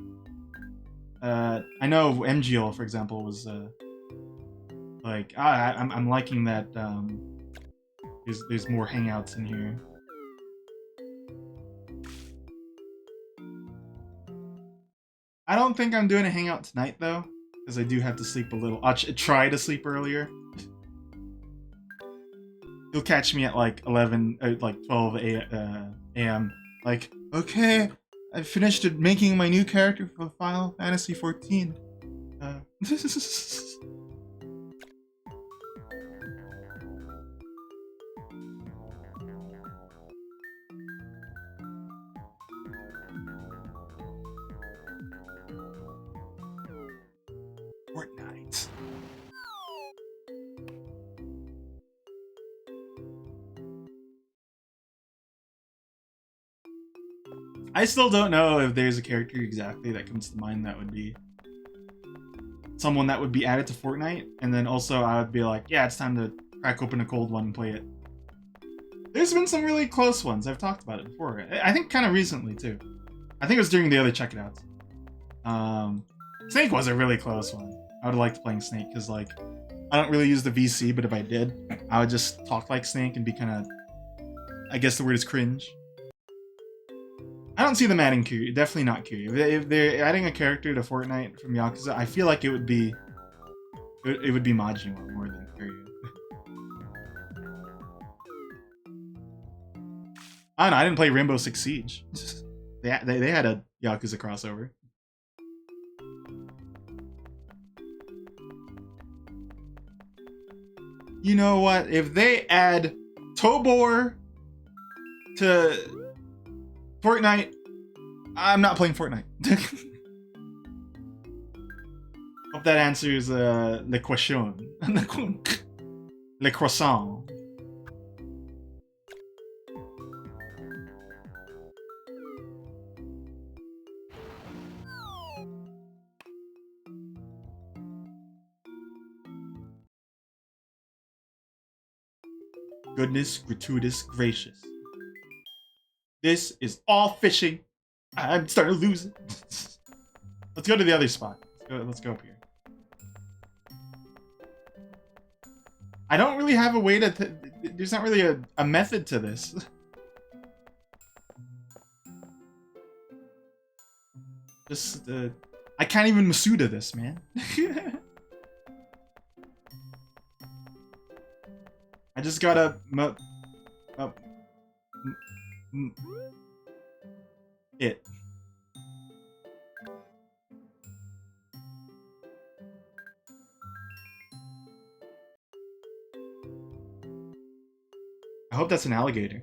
I know MGL, for example, was, like, I'm liking that, there's more hangouts in here. I don't think I'm doing a hangout tonight, though, because I do have to sleep a little. I'll try to sleep earlier. You'll catch me at like 11, like 12 a.m. Like, okay, I finished making my new character for Final Fantasy 14. Fortnite. I still don't know if there's a character exactly that comes to mind that would be someone that would be added to Fortnite, and then also I would be like, yeah, it's time to crack open a cold one and play it. There's been some really close ones. I've talked about it before. I think kind of recently too. I think it was during the other Check It Outs. Snake was a really close one. I would have liked playing Snake because, like, I don't really use the VC, but if I did, I would just talk like Snake and be kind of, I guess the word is cringe. I don't see them adding Kiryu. Definitely not Kiryu. If they're adding a character to Fortnite from Yakuza, I feel like it would be Majima more than Kiryu. I don't know. I didn't play Rainbow Six Siege. They had a Yakuza crossover. You know what? If they add Tobor to Fortnite, I'm not playing Fortnite. Hope that answers the question. Le croissant. Goodness, gratuitous, gracious. This is all fishing. I'm starting to lose it. Let's go to the other spot. Let's go up here. I don't really have a way to... There's not really a method to this. Just, I can't even Masuda this, man. I just gotta... it. I hope that's an alligator.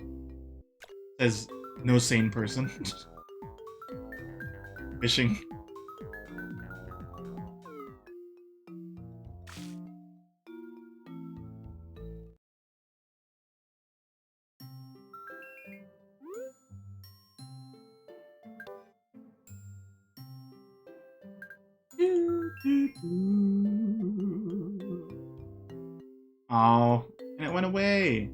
Says no sane person. Fishing. Oh, and it went away.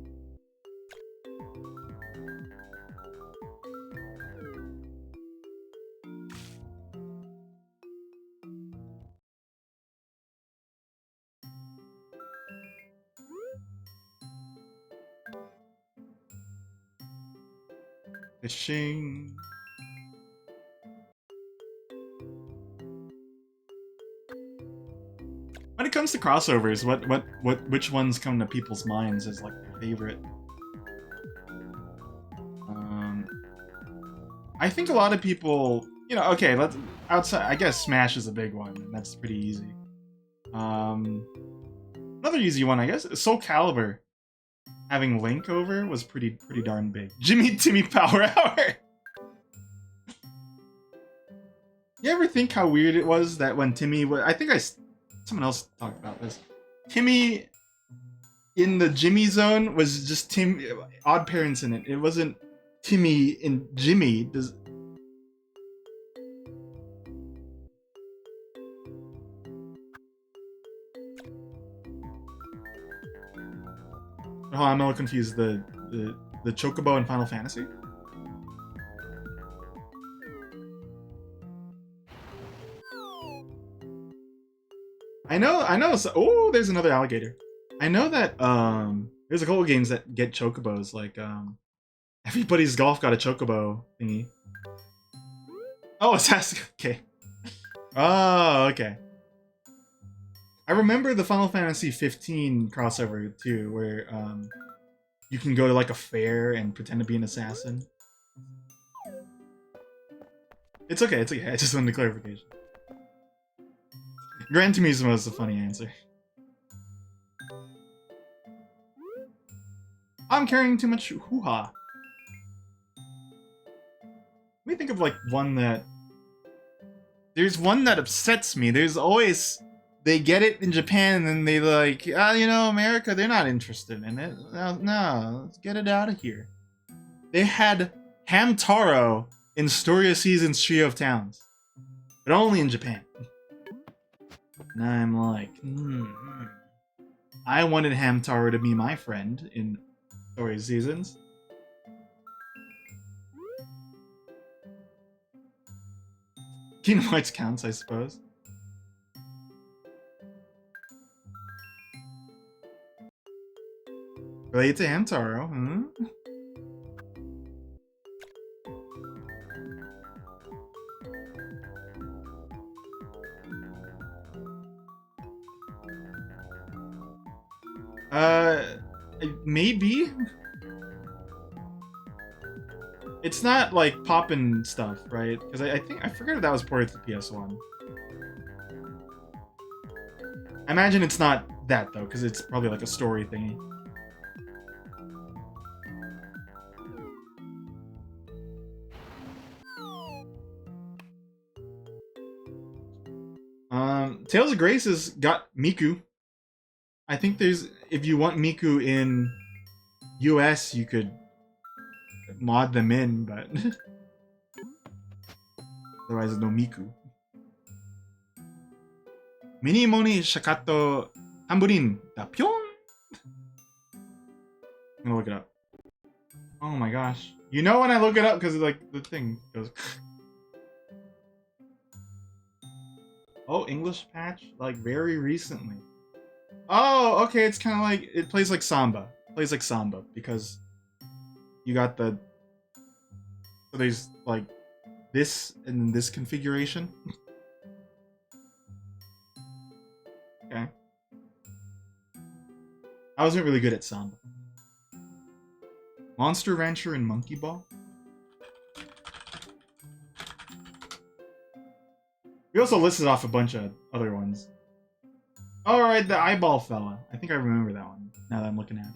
Fishing. When it comes to crossovers, which ones come to people's minds as like their favorite? I think a lot of people, you know, okay, let's outside. I guess Smash is a big one, and that's pretty easy. Another easy one, I guess, Soul Calibur. Having Link over was pretty darn big. Jimmy Timmy Power Hour. You ever think how weird it was that when Timmy was, I think someone else talked about this. Timmy in the Jimmy zone was just odd parents in it. It wasn't Timmy and Jimmy. Oh, I'm a little confused. The Chocobo in Final Fantasy? I know. So, oh, there's another alligator. I know that there's a couple games that get chocobos. Like Everybody's Golf got a chocobo thingy. Oh, it's okay. Oh, okay. I remember the Final Fantasy 15 crossover too, where you can go to like a fair and pretend to be an assassin. It's okay. I just wanted clarification. Gran Turismo is a funny answer. I'm carrying too much hoo-ha. Let me think of like one that... There's one that upsets me. There's always... They get it in Japan and then they like, you know, America, they're not interested in it. No, let's get it out of here. They had Hamtaro in Storia Season's Trio of Towns. But only in Japan. And I'm like, I wanted Hamtaro to be my friend in Storia Seasons. Kingdom Hearts counts, I suppose. Related to Hamtaro, huh? Maybe? It's not like poppin' stuff, right? Because I think I forgot if that was ported to PS1. I imagine it's not that though, because it's probably like a story thingy. Tales of Grace has got Miku. I think there's, if you want Miku in US, you could mod them in, but otherwise no Miku. Minimoni Shakato Tamburin da Pyon. I'm gonna look it up. Oh my gosh. You know when I look it up because like the thing goes. Oh, English patch like very recently. Oh, okay. It's kind of like it plays like samba. It plays like samba because you got the so there's like this and this configuration. Okay. I wasn't really good at samba. Monster Rancher and Monkey Ball. We also listed off a bunch of other ones. Alright, the eyeball fella. I think I remember that one, now that I'm looking at it.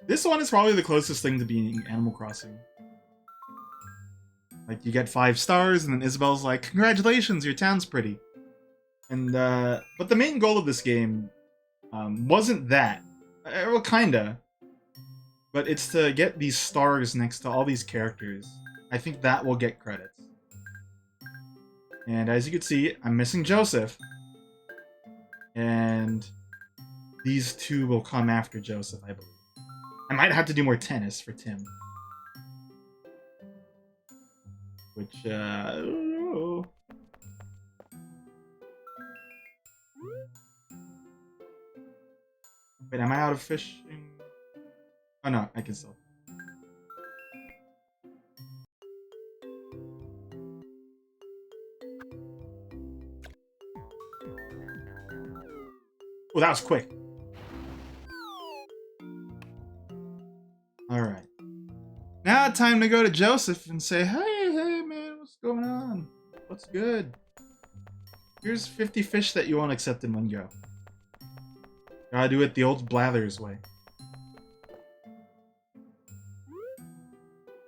This one is probably the closest thing to being Animal Crossing. Like, you get 5 stars, and then Isabel's like, congratulations, your town's pretty. And, but the main goal of this game wasn't that. Well, kinda. But it's to get these stars next to all these characters. I think that will get credits. And as you can see, I'm missing Joseph. And these two will come after Joseph, I believe. I might have to do more tennis for Tim. Which, ooh. Wait, am I out of fishing? Oh no, I can still. Oh, that was quick. Alright. Now time to go to Joseph and say, hey man, what's going on? What's good? Here's 50 fish that you won't accept in one go. Gotta do it the old Blathers way.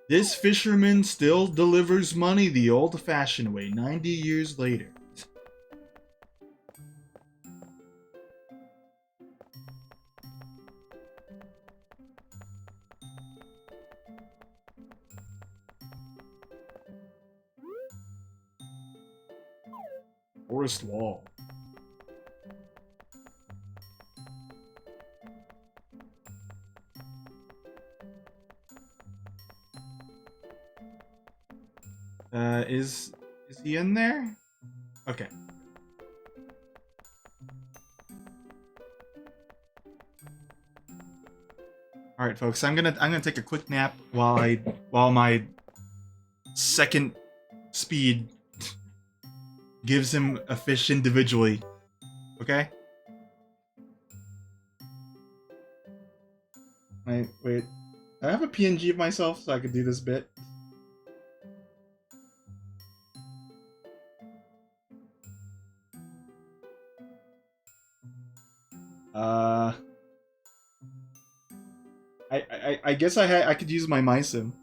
This fisherman still delivers money the old-fashioned way, 90 years later. Forest wall. Is he in there? Okay. All right, folks. I'm gonna take a quick nap while my second speed gives him a fish individually. Okay. Wait. I have a PNG of myself so I could do this bit. I guess I could use my MySim.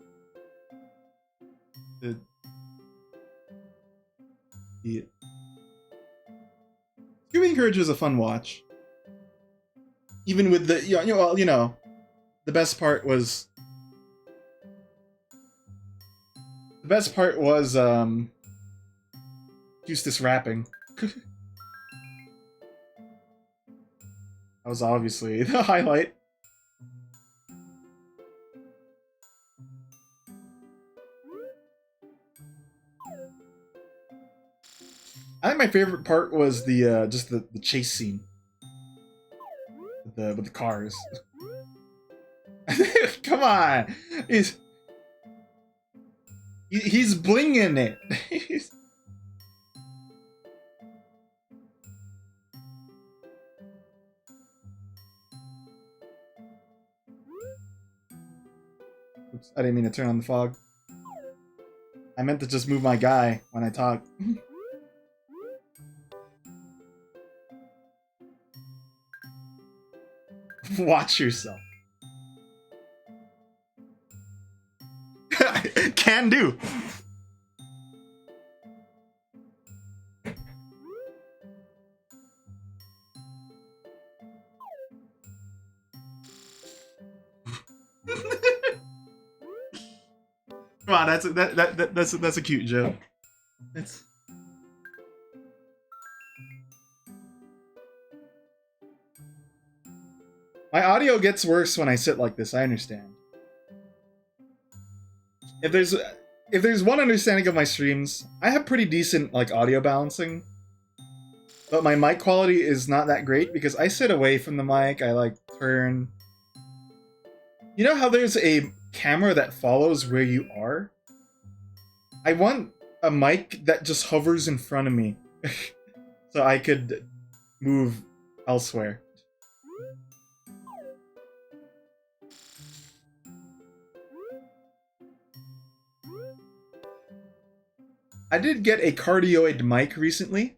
Scooby Courage was a fun watch. Even with the the best part was Eustace rapping. That was obviously the highlight. I think my favorite part was the just the chase scene with the cars. Come on, he's blinging it. Oops, I didn't mean to turn on the fog. I meant to just move my guy when I talk. Watch yourself. Can do. Come on, that's a cute joke. It's my audio gets worse when I sit like this. I understand. If there's one understanding of my streams, I have pretty decent like audio balancing, but my mic quality is not that great because I sit away from the mic. I like turn. You know how there's a camera that follows where you are? I want a mic that just hovers in front of me so I could move elsewhere. I did get a cardioid mic recently,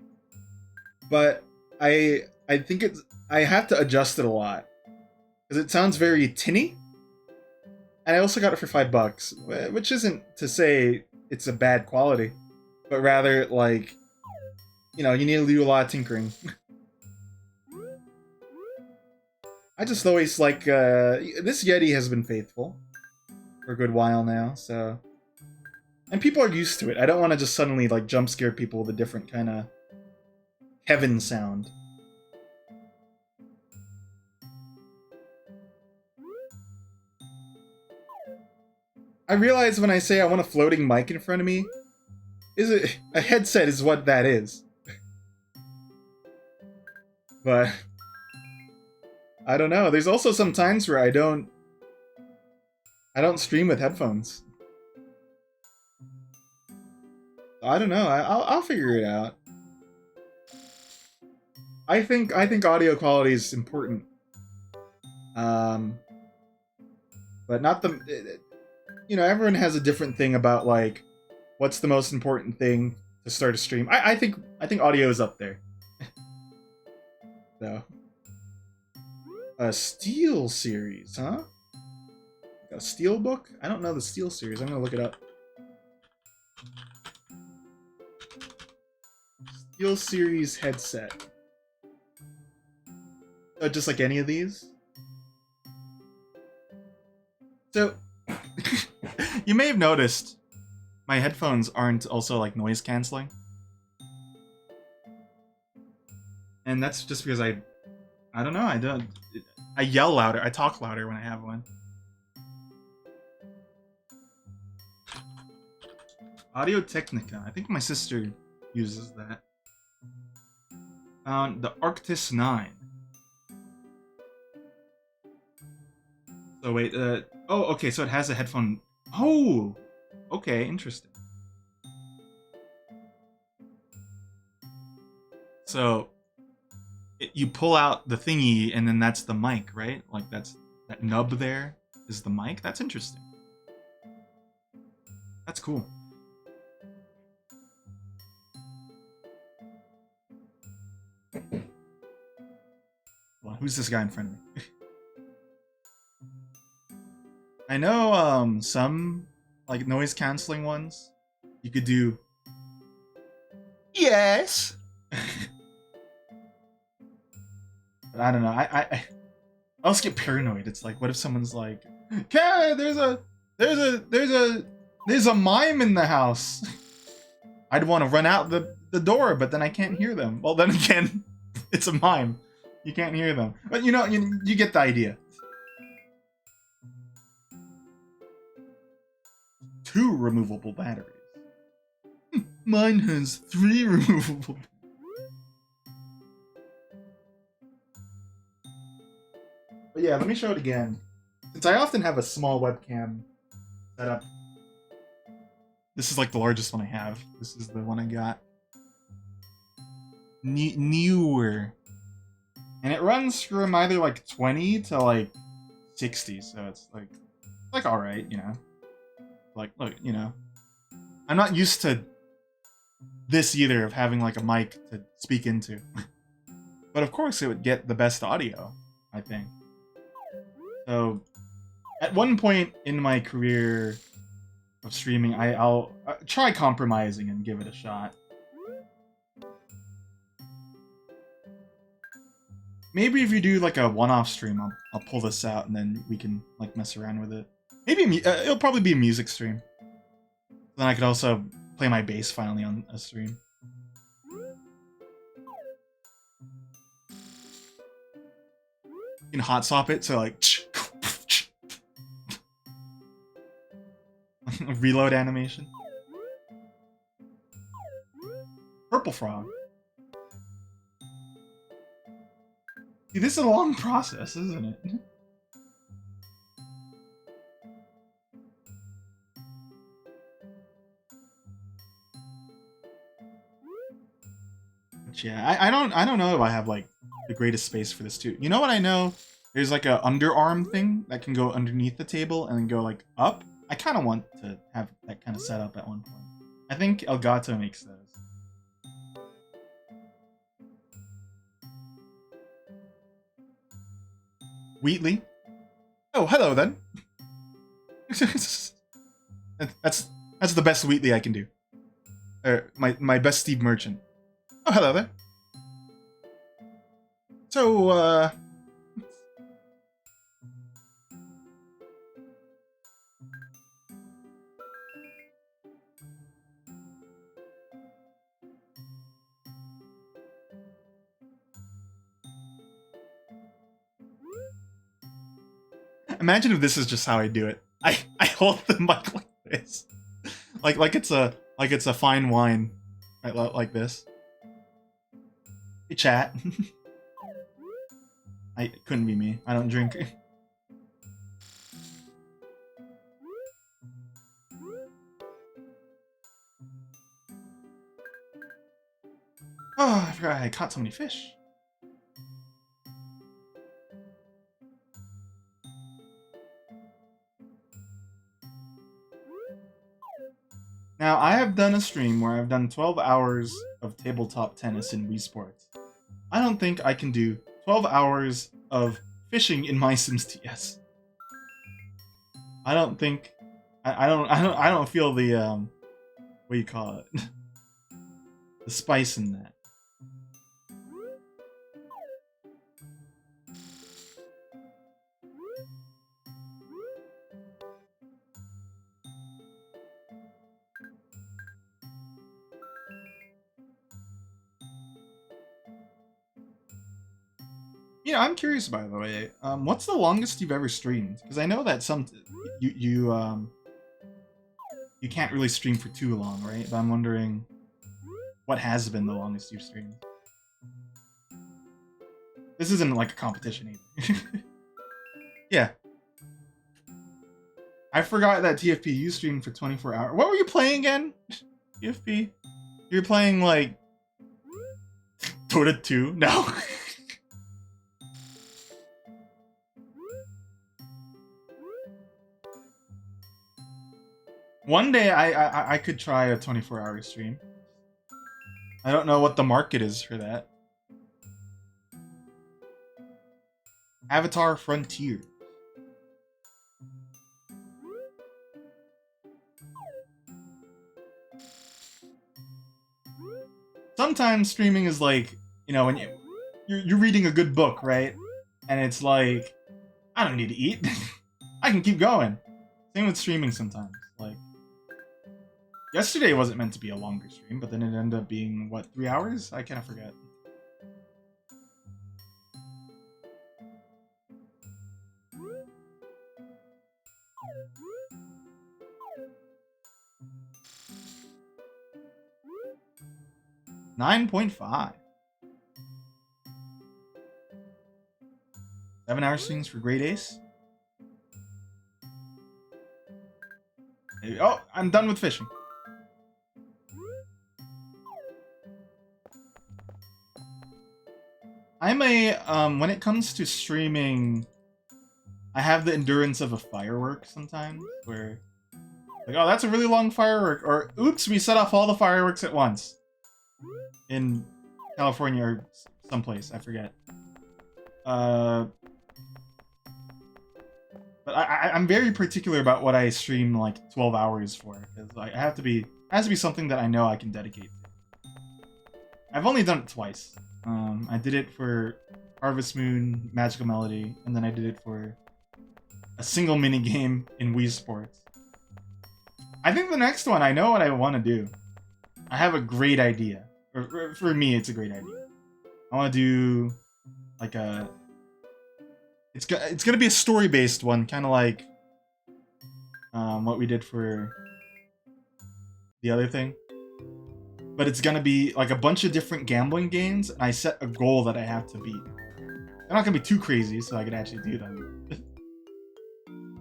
but I think I have to adjust it a lot because it sounds very tinny. And I also got it for $5, which isn't to say it's a bad quality, but rather like, you know, you need to do a lot of tinkering. I just always like this Yeti has been faithful for a good while now, so. And people are used to it. I don't want to just suddenly like jump scare people with a different kind of heaven sound. I realize when I say I want a floating mic in front of me, a headset is what that is. But I don't know. There's also some times where I don't stream with headphones. I don't know. I'll figure it out. I think audio quality is important. But not the. You know, everyone has a different thing about like what's the most important thing to start a stream. I think audio is up there. So a Steel series, huh? A Steel book? I don't know the Steel series. I'm gonna look it up. Steel series headset. Oh, just like any of these? So, you may have noticed my headphones aren't also like noise canceling. And that's just because I don't know, I yell louder, I talk louder when I have one. Audio Technica, I think my sister uses that. Found the Arctis 9. So wait, oh, okay, so it has a headphone. Oh, okay, interesting. So, you pull out the thingy, and then that's the mic, right? Like that nub there is the mic. That's interesting. That's cool. Well, who's this guy in front of me? I know some like noise canceling ones. You could do yes. But I don't know. I also get paranoid. It's like, what if someone's like, "Okay, there's a mime in the house." I'd want to run out the door, but then I can't hear them. Well, then again, it's a mime. You can't hear them. But you know, you get the idea. 2 removable batteries. Mine has 3 removable. But yeah, let me show it again. Since I often have a small webcam set up. This is like the largest one I have. This is the one I got. Newer. And it runs from either like 20 to like 60, so it's like alright, you know. Like, look, you know. I'm not used to this either, of having like a mic to speak into. But of course it would get the best audio, I think. So, at one point in my career of streaming, I'll try compromising and give it a shot. Maybe if you do like a one-off stream, I'll pull this out and then we can like mess around with it. Maybe it'll probably be a music stream. Then I could also play my bass finally on a stream. You can hot swap it, so like reload animation. Purple frog. See, this is a long process, isn't it? But yeah, I don't know if I have like the greatest space for this too. You know what I know? There's like a underarm thing that can go underneath the table and then go like up. I kind of want to have that kind of setup at one point. I think Elgato makes those. Wheatley. Oh, hello then. that's the best Wheatley I can do. My best Steve Merchant. Oh, hello there. So, imagine if this is just how I do it. I hold the mic like this, like it's a fine wine, right? Like this. Hey, chat. It couldn't be me. I don't drink. Oh, I forgot I caught so many fish. Now, I have done a stream where I've done 12 hours of tabletop tennis in Wii Sports. I don't think I can do 12 hours of fishing in MySims DS. I don't think I don't feel the what do you call it? The spice in that. Yeah, I'm curious, by the way. What's the longest you've ever streamed? Because I know that you can't really stream for too long, right? But I'm wondering what has been the longest you've streamed. This isn't like a competition either. Yeah. I forgot that TFP you streamed for 24 hours. What were you playing again? TFP? You're playing like Dota 2? No. One day I could try a 24-hour stream. I don't know what the market is for that. Avatar Frontier. Sometimes streaming is like, you know, when you're reading a good book, right? And it's like, I don't need to eat. I can keep going. Same with streaming sometimes. Like, yesterday wasn't meant to be a longer stream, but then it ended up being, what, 3 hours? I kind of forget. $9.5. 7-hour streams for Great Ace. Oh, I'm done with fishing. I'm a, when it comes to streaming, I have the endurance of a firework sometimes, where, like, oh, that's a really long firework, or, oops, we set off all the fireworks at once. In California or someplace, I forget. But I'm very particular about what I stream like 12 hours for, because it has to be something that I know I can dedicate to. I've only done it twice. I did it for Harvest Moon, Magical Melody, and then I did it for a single mini game in Wii Sports. I think the next one, I know what I want to do. I have a great idea. Or for me, it's a great idea. I want to do like a... It's gonna be a story-based one, kind of like what we did for the other thing. But it's gonna be like a bunch of different gambling games, and I set a goal that I have to beat. They're not gonna be too crazy, so I can actually do them.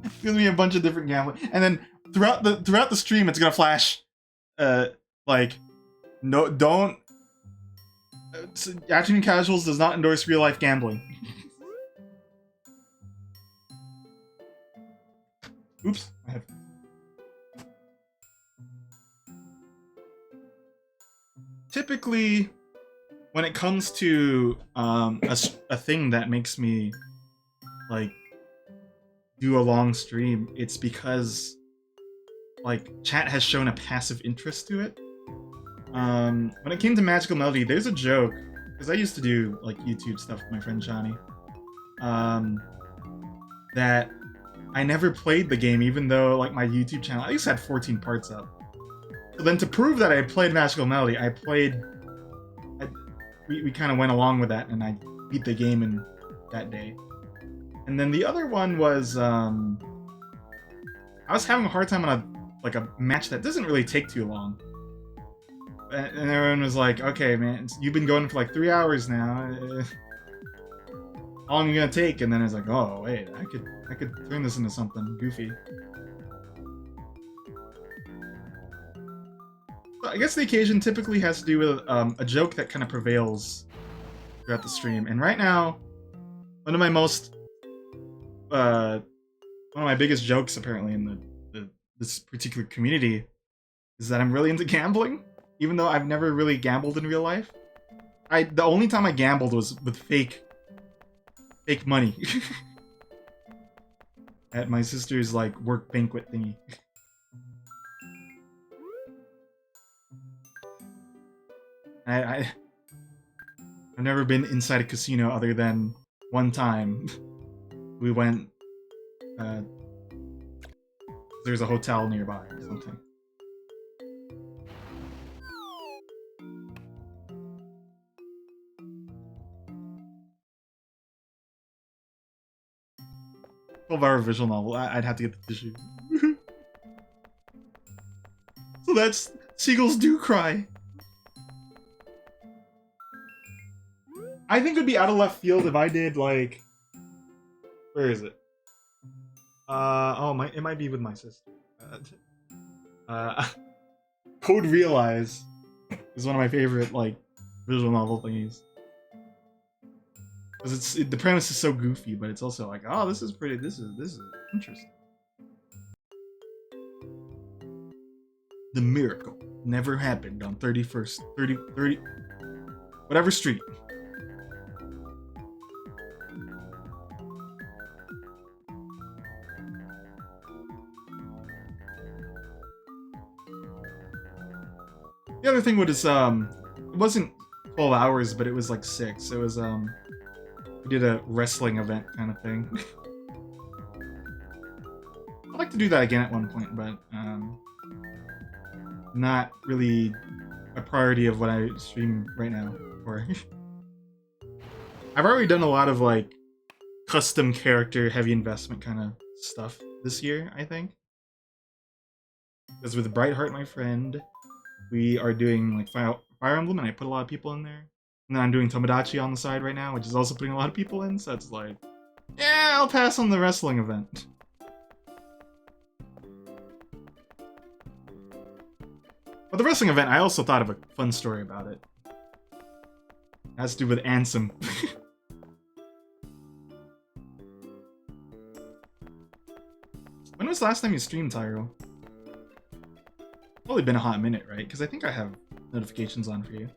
It's gonna be a bunch of different gambling, and then throughout the stream, it's gonna flash, like, no, don't. Afternoon Casuals does not endorse real life gambling. Oops, I have. Typically, when it comes to a thing that makes me like do a long stream, it's because like chat has shown a passive interest to it. When it came to Magical Melody, there's a joke, because I used to do like YouTube stuff with my friend Johnny, that I never played the game, even though like my YouTube channel at least had 14 parts up. So then to prove that I played Magical Melody, we kind of went along with that, and I beat the game in that day. And then the other one was, I was having a hard time on a match that doesn't really take too long. And everyone was like, okay, man, you've been going for like 3 hours now. How long are you gonna take? And then I was like, oh, wait, I could turn this into something goofy. I guess the occasion typically has to do with a joke that kind of prevails throughout the stream. And right now, one of my biggest jokes apparently in this particular community is that I'm really into gambling, even though I've never really gambled in real life. The only time I gambled was with fake money at my sister's like work banquet thingy. I've never been inside a casino other than one time. We went, there's a hotel nearby or something. $12-hour visual novel. I'd have to get the tissue. So that's Seagulls Do Cry. I think it would be out of left field if I did, like... Where is it? It might be with my sister. Code Realize is one of my favorite, like, visual novel thingies. Because the premise is so goofy, but it's also like, oh, this is interesting. The miracle never happened on 31st, 30, whatever street. The other thing was, it wasn't 12 hours, but it was like 6. It was, we did a wrestling event kind of thing. I'd like to do that again at one point, but, not really a priority of what I stream right now for. I've already done a lot of, like, custom character, heavy investment kind of stuff this year, I think. Because with Brightheart, my friend, we are doing like Fire Emblem, and I put a lot of people in there. And then I'm doing Tomodachi on the side right now, which is also putting a lot of people in, so it's like, yeah, I'll pass on the wrestling event. But the wrestling event, I also thought of a fun story about it. It has to do with Ansem. When was the last time you streamed, Tyro? Probably been a hot minute, right? Because I think I have notifications on for you.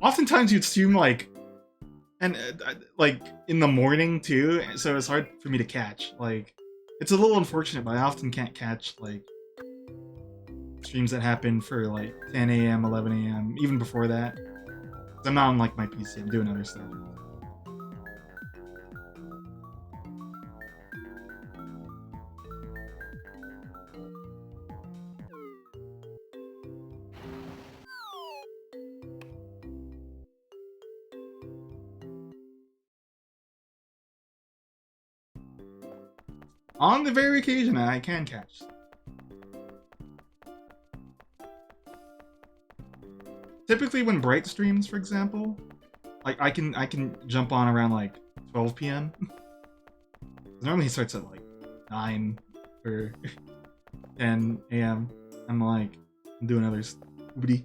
Oftentimes you'd stream like, and like in the morning too, so it's hard for me to catch. Like, it's a little unfortunate, but I often can't catch like streams that happen for like 10 a.m., 11 a.m., even before that. 'Cause I'm not on like my PC, I'm doing other stuff. on the very occasion I can catch. Typically when Bright streams, for example, like I can jump on around like 12 p.m. Normally he starts at like 9 or 10 a.m. I'm like, I'm doing other stupidity.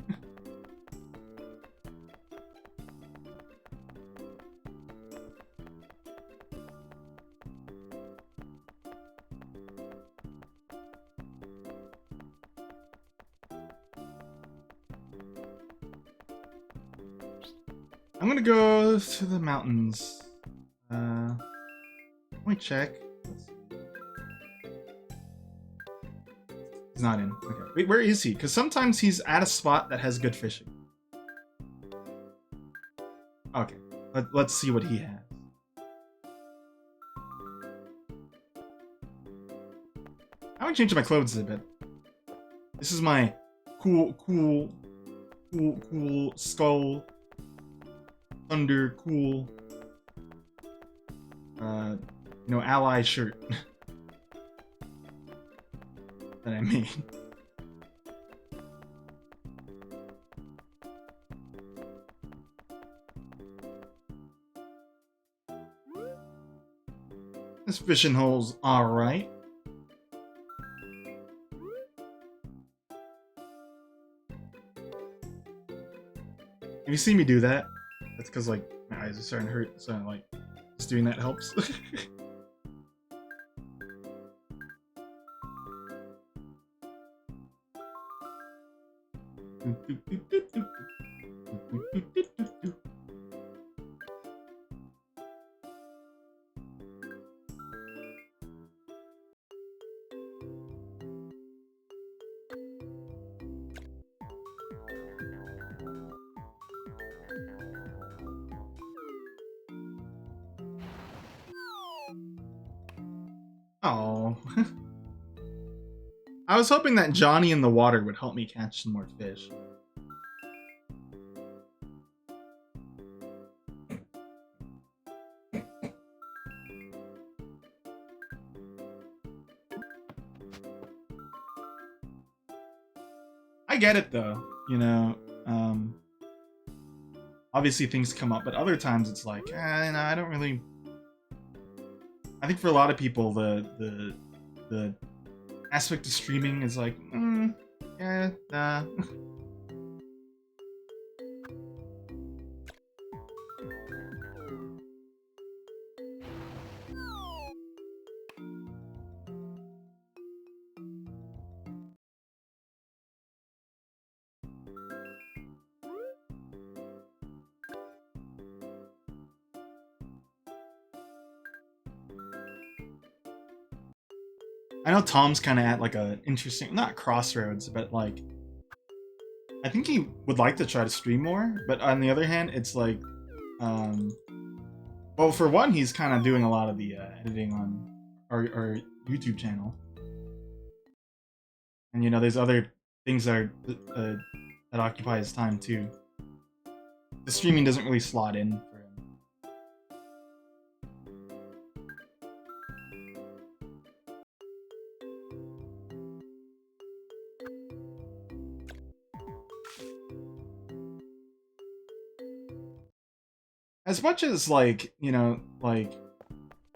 I'm gonna go to the mountains. Let me check. Let's see. He's not in. Okay. Wait, where is he? Because sometimes he's at a spot that has good fishing. Okay. Let's see what he has. I want to change my clothes a bit. This is my cool skull. Thunder cool, ally shirt that I made. This fishing hole's alright. If you see me do that, that's because, like, my eyes are starting to hurt, so, like, just doing that helps. Oh, I was hoping that Johnny in the water would help me catch some more fish. I get it though, obviously things come up, but other times it's like, I don't really. I think for a lot of people, the aspect of streaming is like, yeah, nah. I know Tom's kind of at like a interesting, not crossroads, but like, I think he would like to try to stream more, but on the other hand, it's like, well, for one, he's kind of doing a lot of the editing on our YouTube channel, and there's other things that are that occupy his time too. The streaming doesn't really slot in for him. As much as like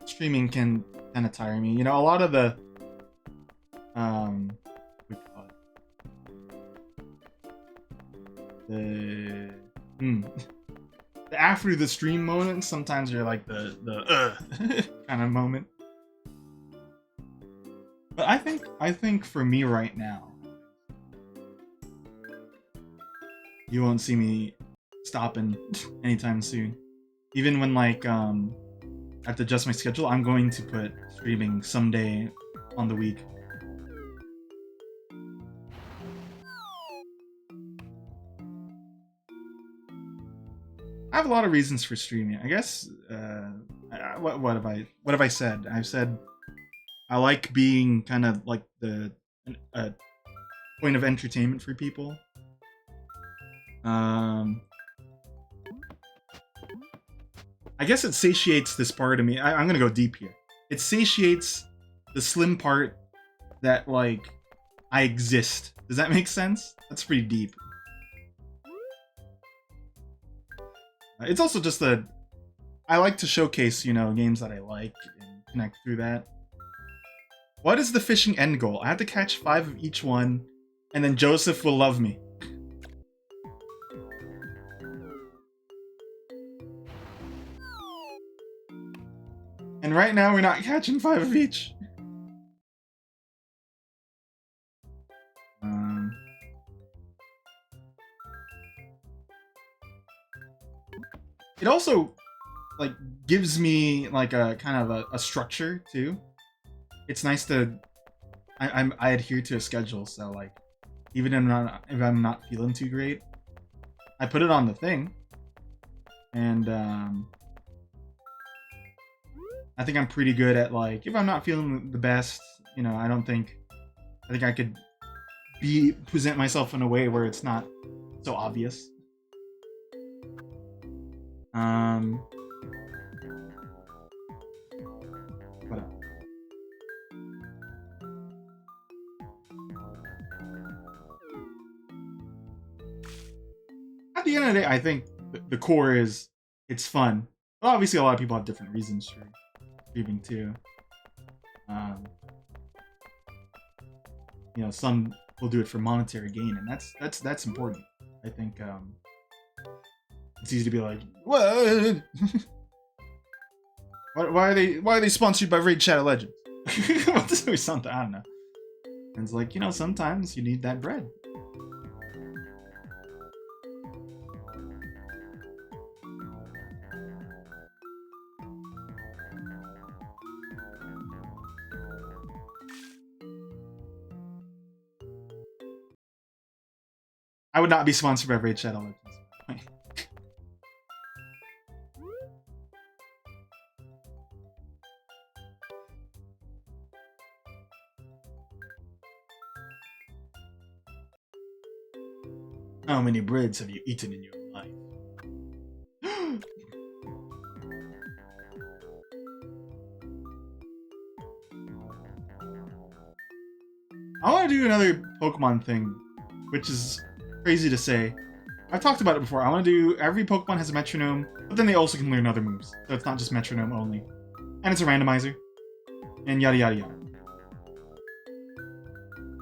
streaming can kind of tire me, a lot of the we call it the after the stream moments. Sometimes you're like the kind of moment. But I think for me right now, you won't see me stopping anytime soon. Even when like I have to adjust my schedule, I'm going to put streaming someday on the week. I have a lot of reasons for streaming. I guess what have I said? I've said I like being kind of like the point of entertainment for people. I guess it satiates this part of me. I'm gonna go deep here. It satiates the slim part that like I exist. Does that make sense? That's pretty deep. It's also just that I like to showcase, you know, games that I like and connect through that. What is the fishing end goal? I have to catch 5 of each one, and then Joseph will love me. And right now we're not catching 5 of each. It also like gives me like a kind of a structure too. It's nice to I adhere to a schedule, so like even if I'm not feeling too great, I put it on the thing, and I think I'm pretty good at like if I'm not feeling the best, you know, I think I could present myself in a way where it's not so obvious. What else? At the end of the day, I think the core is it's fun. But obviously, a lot of people have different reasons for streaming too. You know, some will do it for monetary gain, and that's important. I think it's easy to be like, what? why are they sponsored by Raid Shadow Legends? Or something, I don't know. And it's like, you know, sometimes you need that bread. I would not be sponsored by Raid Shadow Legends. How many breads have you eaten in your life? I want to do another Pokemon thing, which is crazy to say. I've talked about it before. I want to do every Pokemon has a metronome, but then they also can learn other moves. So it's not just metronome only. And it's a randomizer. And yada yada yada.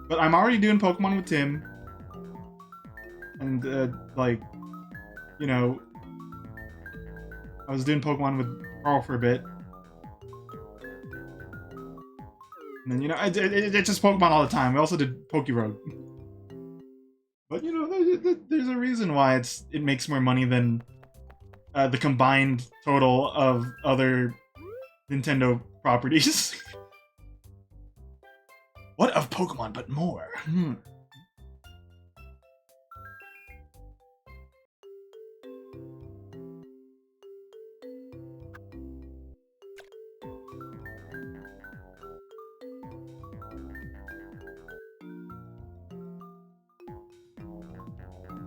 But I'm already doing Pokemon with Tim. And, like, you know, I was doing Pokemon with Carl for a bit. And then, you know, it's just Pokemon all the time. We also did Pokerogue. But, you know, there's a reason why it makes more money than the combined total of other Nintendo properties. What of Pokemon but more?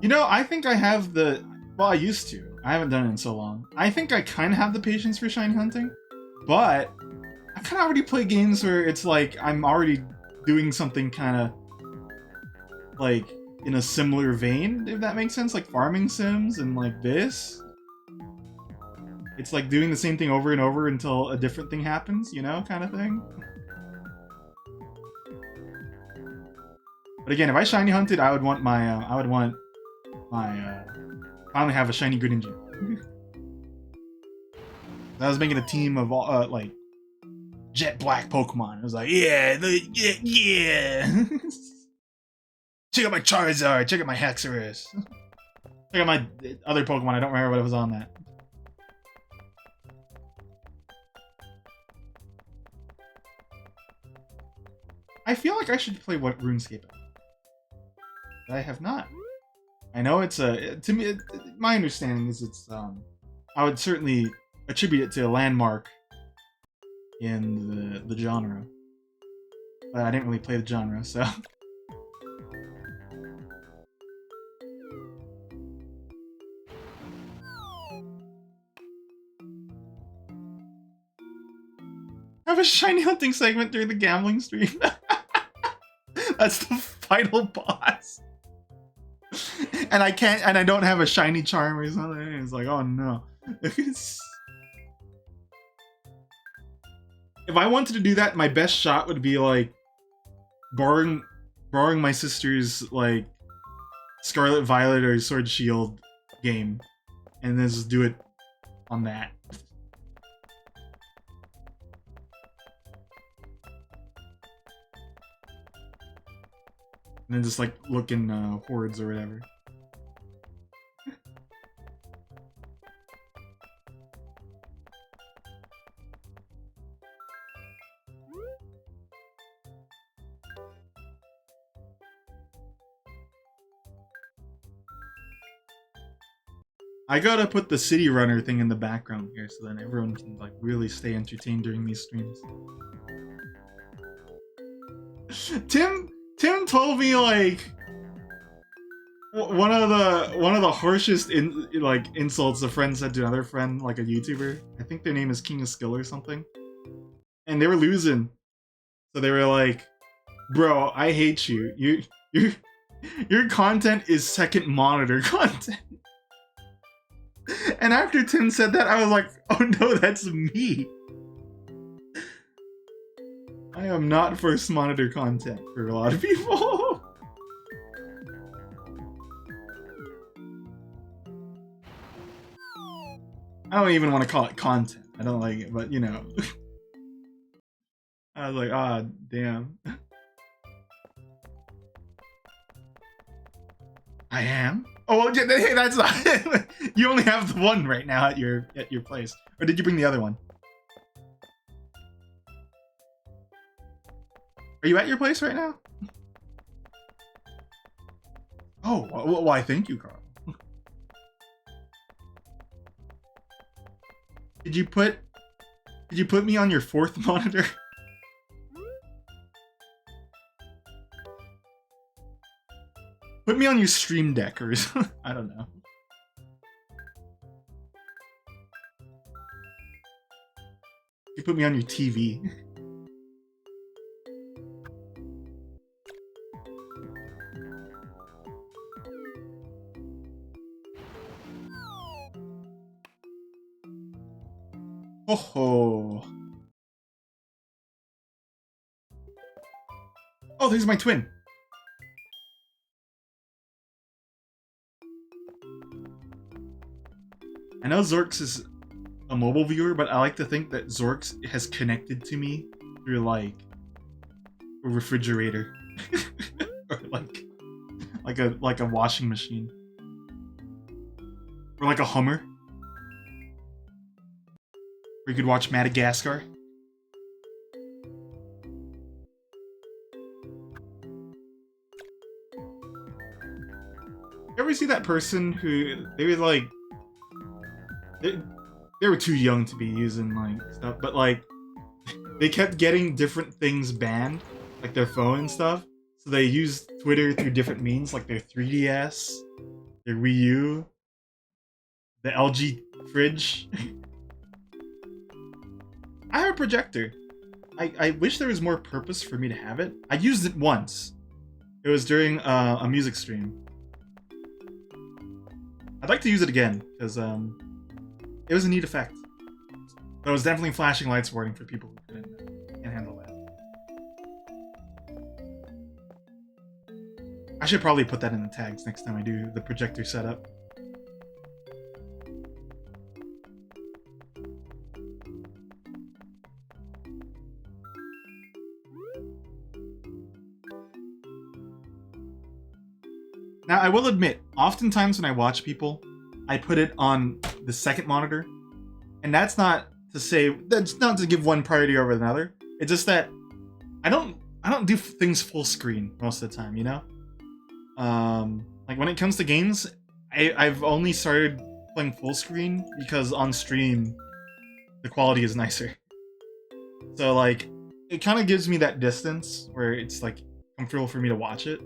You know, I think I have well, I used to. I haven't done it in so long. I think I kind of have the patience for shiny hunting, but I kind of already play games where it's like I'm already doing something kind of like in a similar vein, if that makes sense, like farming sims and like this. It's like doing the same thing over and over until a different thing happens, you know, kind of thing. But again, if I shiny hunted, I would want finally have a shiny Greninja. I was making a team of all like jet black Pokemon. I was like, yeah. Check out my Charizard. Check out my Haxorus. Check out my other Pokemon. I don't remember what was on that. I feel like I should play what RuneScape. I have not. I know it's to me. My understanding is it's I would certainly attribute it to a landmark in the genre, but I didn't really play the genre, so. have a shiny hunting segment during the gambling stream. That's the final boss. And I don't have a shiny charm or something. It's like, oh no. If I wanted to do that, my best shot would be like borrowing my sister's like Scarlet Violet or Sword Shield game, and then just do it on that. And then just like look in hordes or whatever. I gotta put the city runner thing in the background here so then everyone can like really stay entertained during these streams. Tim told me like one of the harshest insults a friend said to another friend, like a YouTuber. I think their name is King of Skill or something. And they were losing. So they were like, "Bro, I hate you. Your content is second monitor content." And after Tim said that, I was like, "Oh no, that's me. I am not first monitor content for a lot of people." I don't even want to call it content. I don't like it, but you know. I was like, ah, damn. I am? Oh, well, hey, that's not it. You only have the one right now at your place. Or did you bring the other one? Are you at your place right now? Oh, well, why thank you, Carl. Did you put me on your fourth monitor? Put me on your stream deck or something. I don't know. You put me on your TV. Oh ho. Oh, there's my twin. I know Zorks is a mobile viewer, but I like to think that Zorks has connected to me through like a refrigerator. Or like a washing machine. Or like a Hummer. Where you could watch Madagascar. You ever see that person who they were like they were too young to be using like stuff, but like they kept getting different things banned, like their phone and stuff. So they used Twitter through different means, like their 3DS, their Wii U, the LG fridge. I have a projector. I wish there was more purpose for me to have it. I used it once. It was during a music stream. I'd like to use it again, because it was a neat effect. But it was definitely flashing lights warning for people who can't handle that. I should probably put that in the tags next time I do the projector setup. Now, I will admit, oftentimes when I watch people, I put it on the second monitor. And that's not to give one priority over another. It's just that I don't do things full screen most of the time, you know? Like when it comes to games, I've only started playing full screen because on stream the quality is nicer. So like it kind of gives me that distance where it's like comfortable for me to watch it.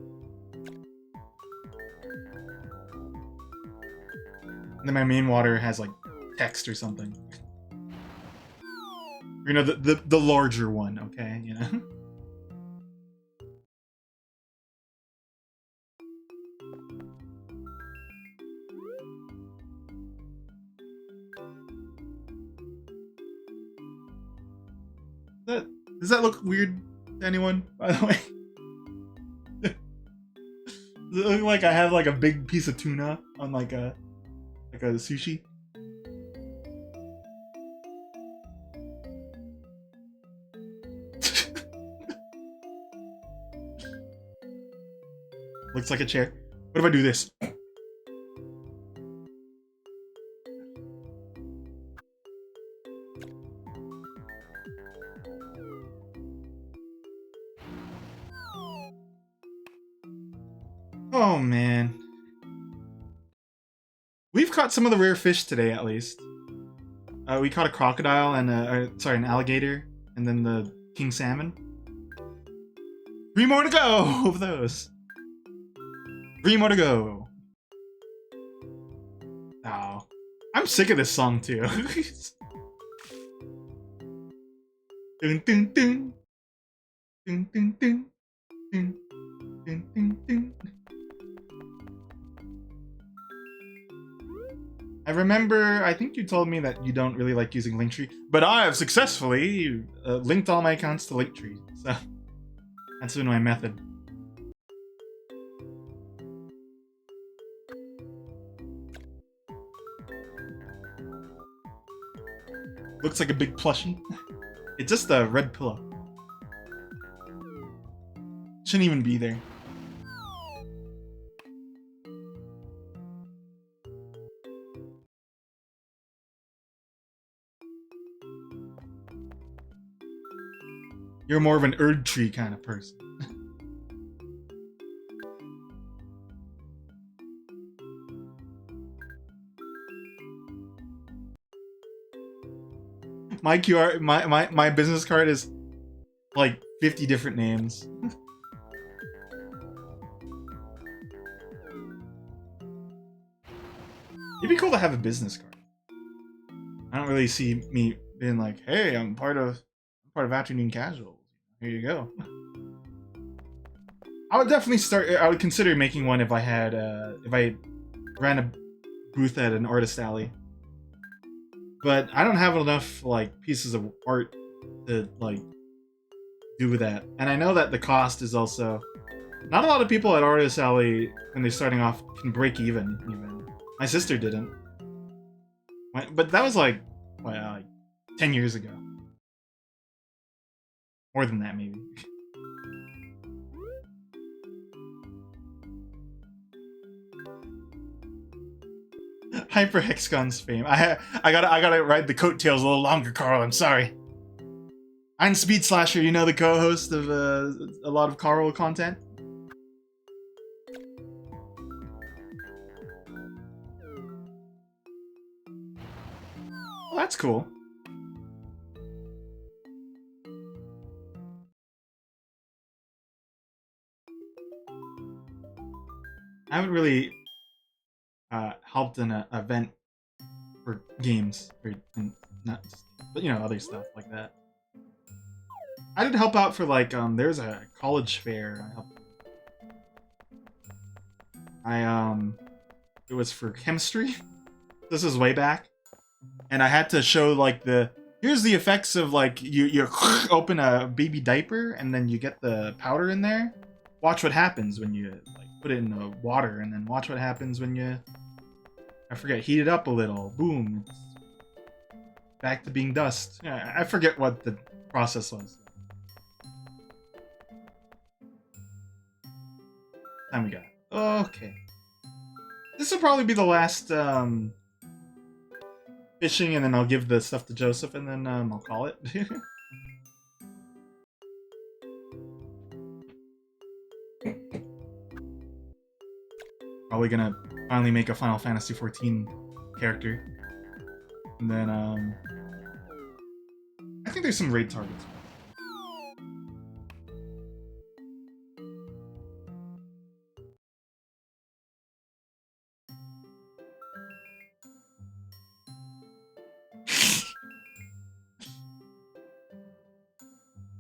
And then my main water has like text or something. You know, the larger one, okay? You know? That, does that look weird to anyone, by the way? Does it look like I have like a big piece of tuna on like a sushi? Looks like a chair. What if I do this? Oh man. We've caught some of the rare fish today, at least. We caught a crocodile and an alligator, and then the king salmon. 3 more to go of those. 3 more to go. Oh, I'm sick of this song too. Dun, dun, dun. Dun, dun, dun. Dun, dun, dun, dun. I remember, I think you told me that you don't really like using Linktree, but I have successfully linked all my accounts to Linktree, so that's been my method. Looks like a big plushie. It's just a red pillow. Shouldn't even be there. You're more of an Erdtree kind of person. My QR, my business card is like 50 different names. It'd be cool to have a business card. I don't really see me being like, "Hey, I'm part of Afternoon Casuals. Here you go." I would definitely start. I would consider making one if I had if I ran a booth at an artist alley. But I don't have enough like pieces of art to like do that, and I know that the cost is also not a lot of people at artist alley when they're starting off can break even. Even my sister didn't, but that was like, what, like 10 years ago, more than that maybe. Hyper Hexagon's fame. I gotta ride the coattails a little longer, Carl. I'm sorry. I'm Speed Slasher, you know, the co-host of a lot of Carl content. Well, that's cool. I haven't really helped in an event for games, or not, just, but you know, other stuff like that. I did help out for like there's a college fair. It was for chemistry. This is way back, and I had to show like here's the effects of like you open a baby diaper and then you get the powder in there. Watch what happens when you like put it in the water, and then watch what happens when you, I forget, heat it up a little. Boom, it's back to being dust. Yeah, I forget what the process was. Time we got. Okay. This will probably be the last fishing, and then I'll give the stuff to Joseph, and then I'll call it. Probably gonna finally make a Final Fantasy XIV character. And then I think there's some raid targets.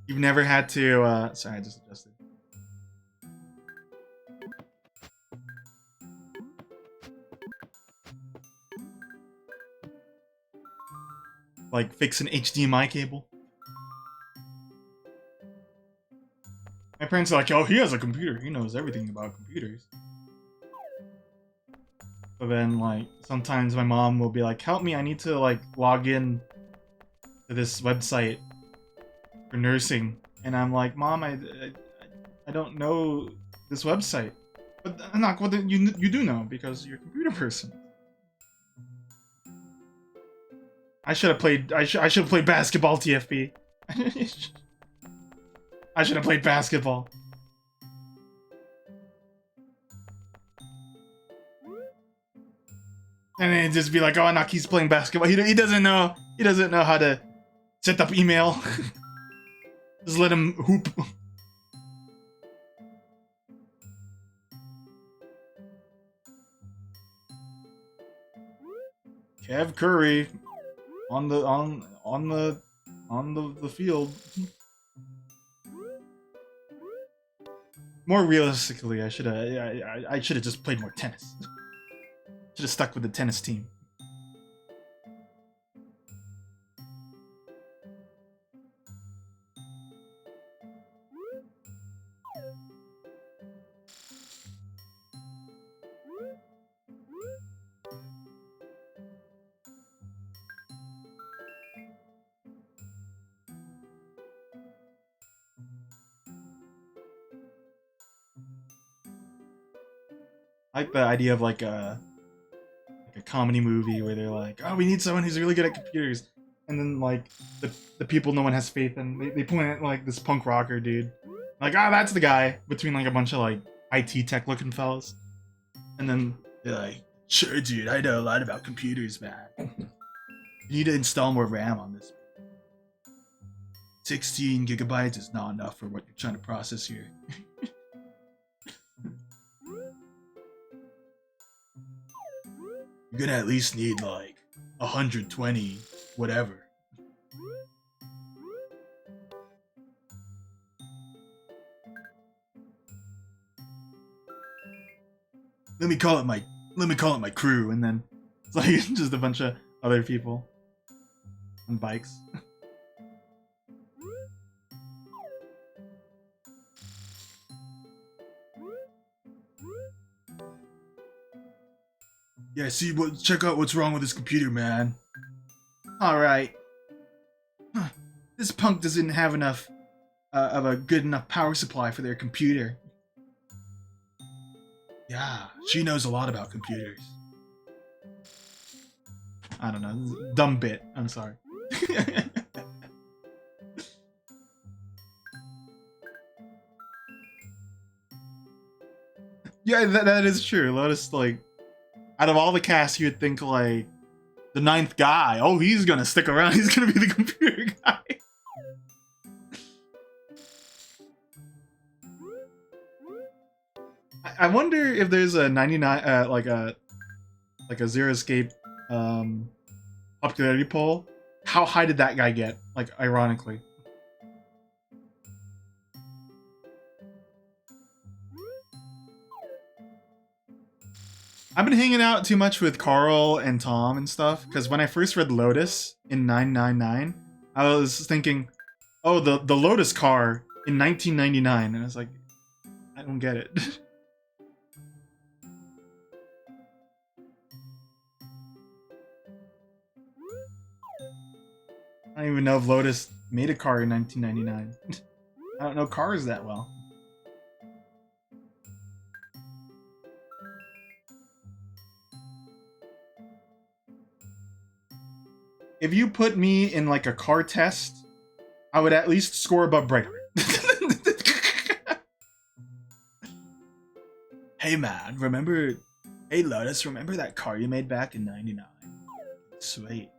You've never had to, sorry, I just adjusted. Like, fix an HDMI cable. My parents are like, oh, he has a computer. He knows everything about computers. But then, like, sometimes my mom will be like, help me, I need to, like, log in to this website for nursing. And I'm like, Mom, I don't know this website. But I'm not, well, you do know, because you're a computer person. I should have played, I should have played basketball, TFP. I should have played basketball. And then just be like, oh, Anaki's playing basketball. He doesn't know. He doesn't know how to set up email. Just let him hoop. Kev Curry on the field. More realistically, I should have just played more tennis. Should have stuck with the tennis team. I like the idea of like a comedy movie where they're like, oh, we need someone who's really good at computers, and then like the people no one has faith in, they point at like this punk rocker dude, like, ah, oh, that's the guy, between like a bunch of like IT tech looking fellas, and then they're like, sure, dude, I know a lot about computers, man. You need to install more RAM on this. 16 gigabytes is not enough for what you're trying to process here. You're gonna at least need like 120 whatever. Let me call it my crew, and then it's like just a bunch of other people on bikes. Yeah, check out what's wrong with this computer, man. Alright. Huh. This punk doesn't have enough of a good enough power supply for their computer. Yeah, she knows a lot about computers. I don't know, dumb bit, I'm sorry. Yeah, that is true. Lotus, like, out of all the cast, you would think, like, the 9th guy, oh, he's gonna stick around, he's gonna be the computer guy. I wonder if there's a 99, like a Zero Escape popularity poll. How high did that guy get? Like, ironically. I've been hanging out too much with Carl and Tom and stuff, because when I first read Lotus in 999, I was thinking, oh, the Lotus car in 1999, and I was like, I don't get it. I don't even know if Lotus made a car in 1999. I don't know cars that well. If you put me in like a car test, I would at least score above Brightheart. Hey man, remember... Hey Lotus, remember that car you made back in 99? Sweet.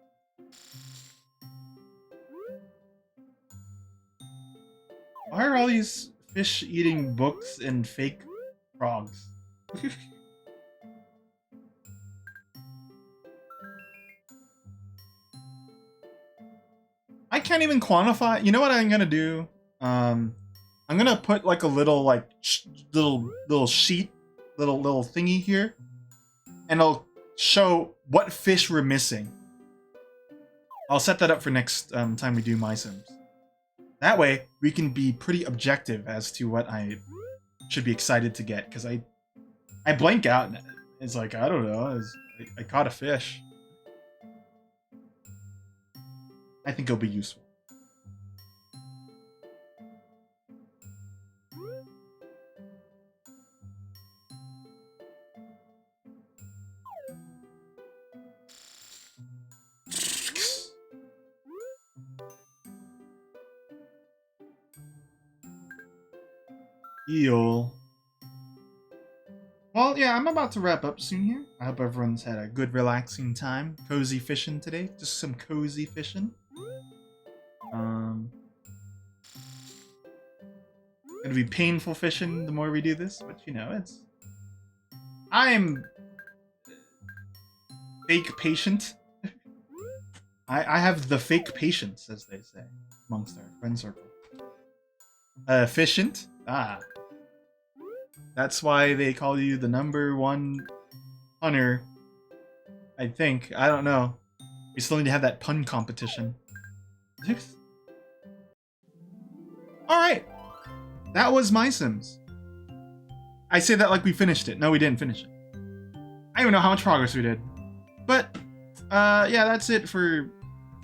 Why are all these fish-eating books and fake frogs? I can't even quantify. You know what I'm gonna do? I'm gonna put like a little like little sheet, little thingy here, and it'll show what fish we're missing. I'll set that up for next time we do MySims. That way, we can be pretty objective as to what I should be excited to get, because I blank out and it's like, I don't know, I caught a fish. I think it'll be useful. Eel. Well, yeah, I'm about to wrap up soon here. I hope everyone's had a good, relaxing time. Cozy fishing today. Just some cozy fishing. It'll be painful fishing the more we do this, but you know, I'm fake patient. I have the fake patience, as they say, amongst our friend circle. Efficient? Ah. That's why they call you the #1 punner. I think. I don't know. We still need to have that pun competition. Alright. That was MySims. I say that like we finished it. No, we didn't finish it. I don't even know how much progress we did. But, yeah, that's it for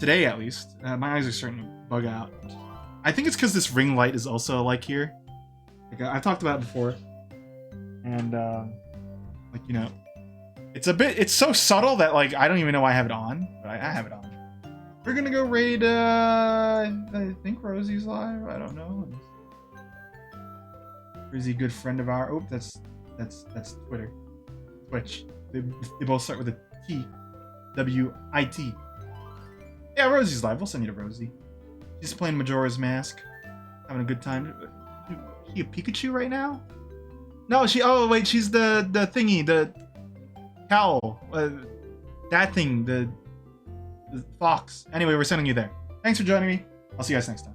today, at least. My eyes are starting to bug out. I think it's because this ring light is also, like, here. Like, I've talked about it before. And, like, you know, it's so subtle that, like, I don't even know why I have it on. But I have it on. We're gonna go raid, I think Rosie's live. I don't know. Rosie, a good friend of ours. Oh, that's Twitter. Twitch. They both start with a T. W-I-T. Yeah, Rosie's live. We'll send you to Rosie. She's playing Majora's Mask. Having a good time. Is she a Pikachu right now? No, oh wait, she's the thingy, the cowl. That thing, the fox. Anyway, we're sending you there. Thanks for joining me. I'll see you guys next time.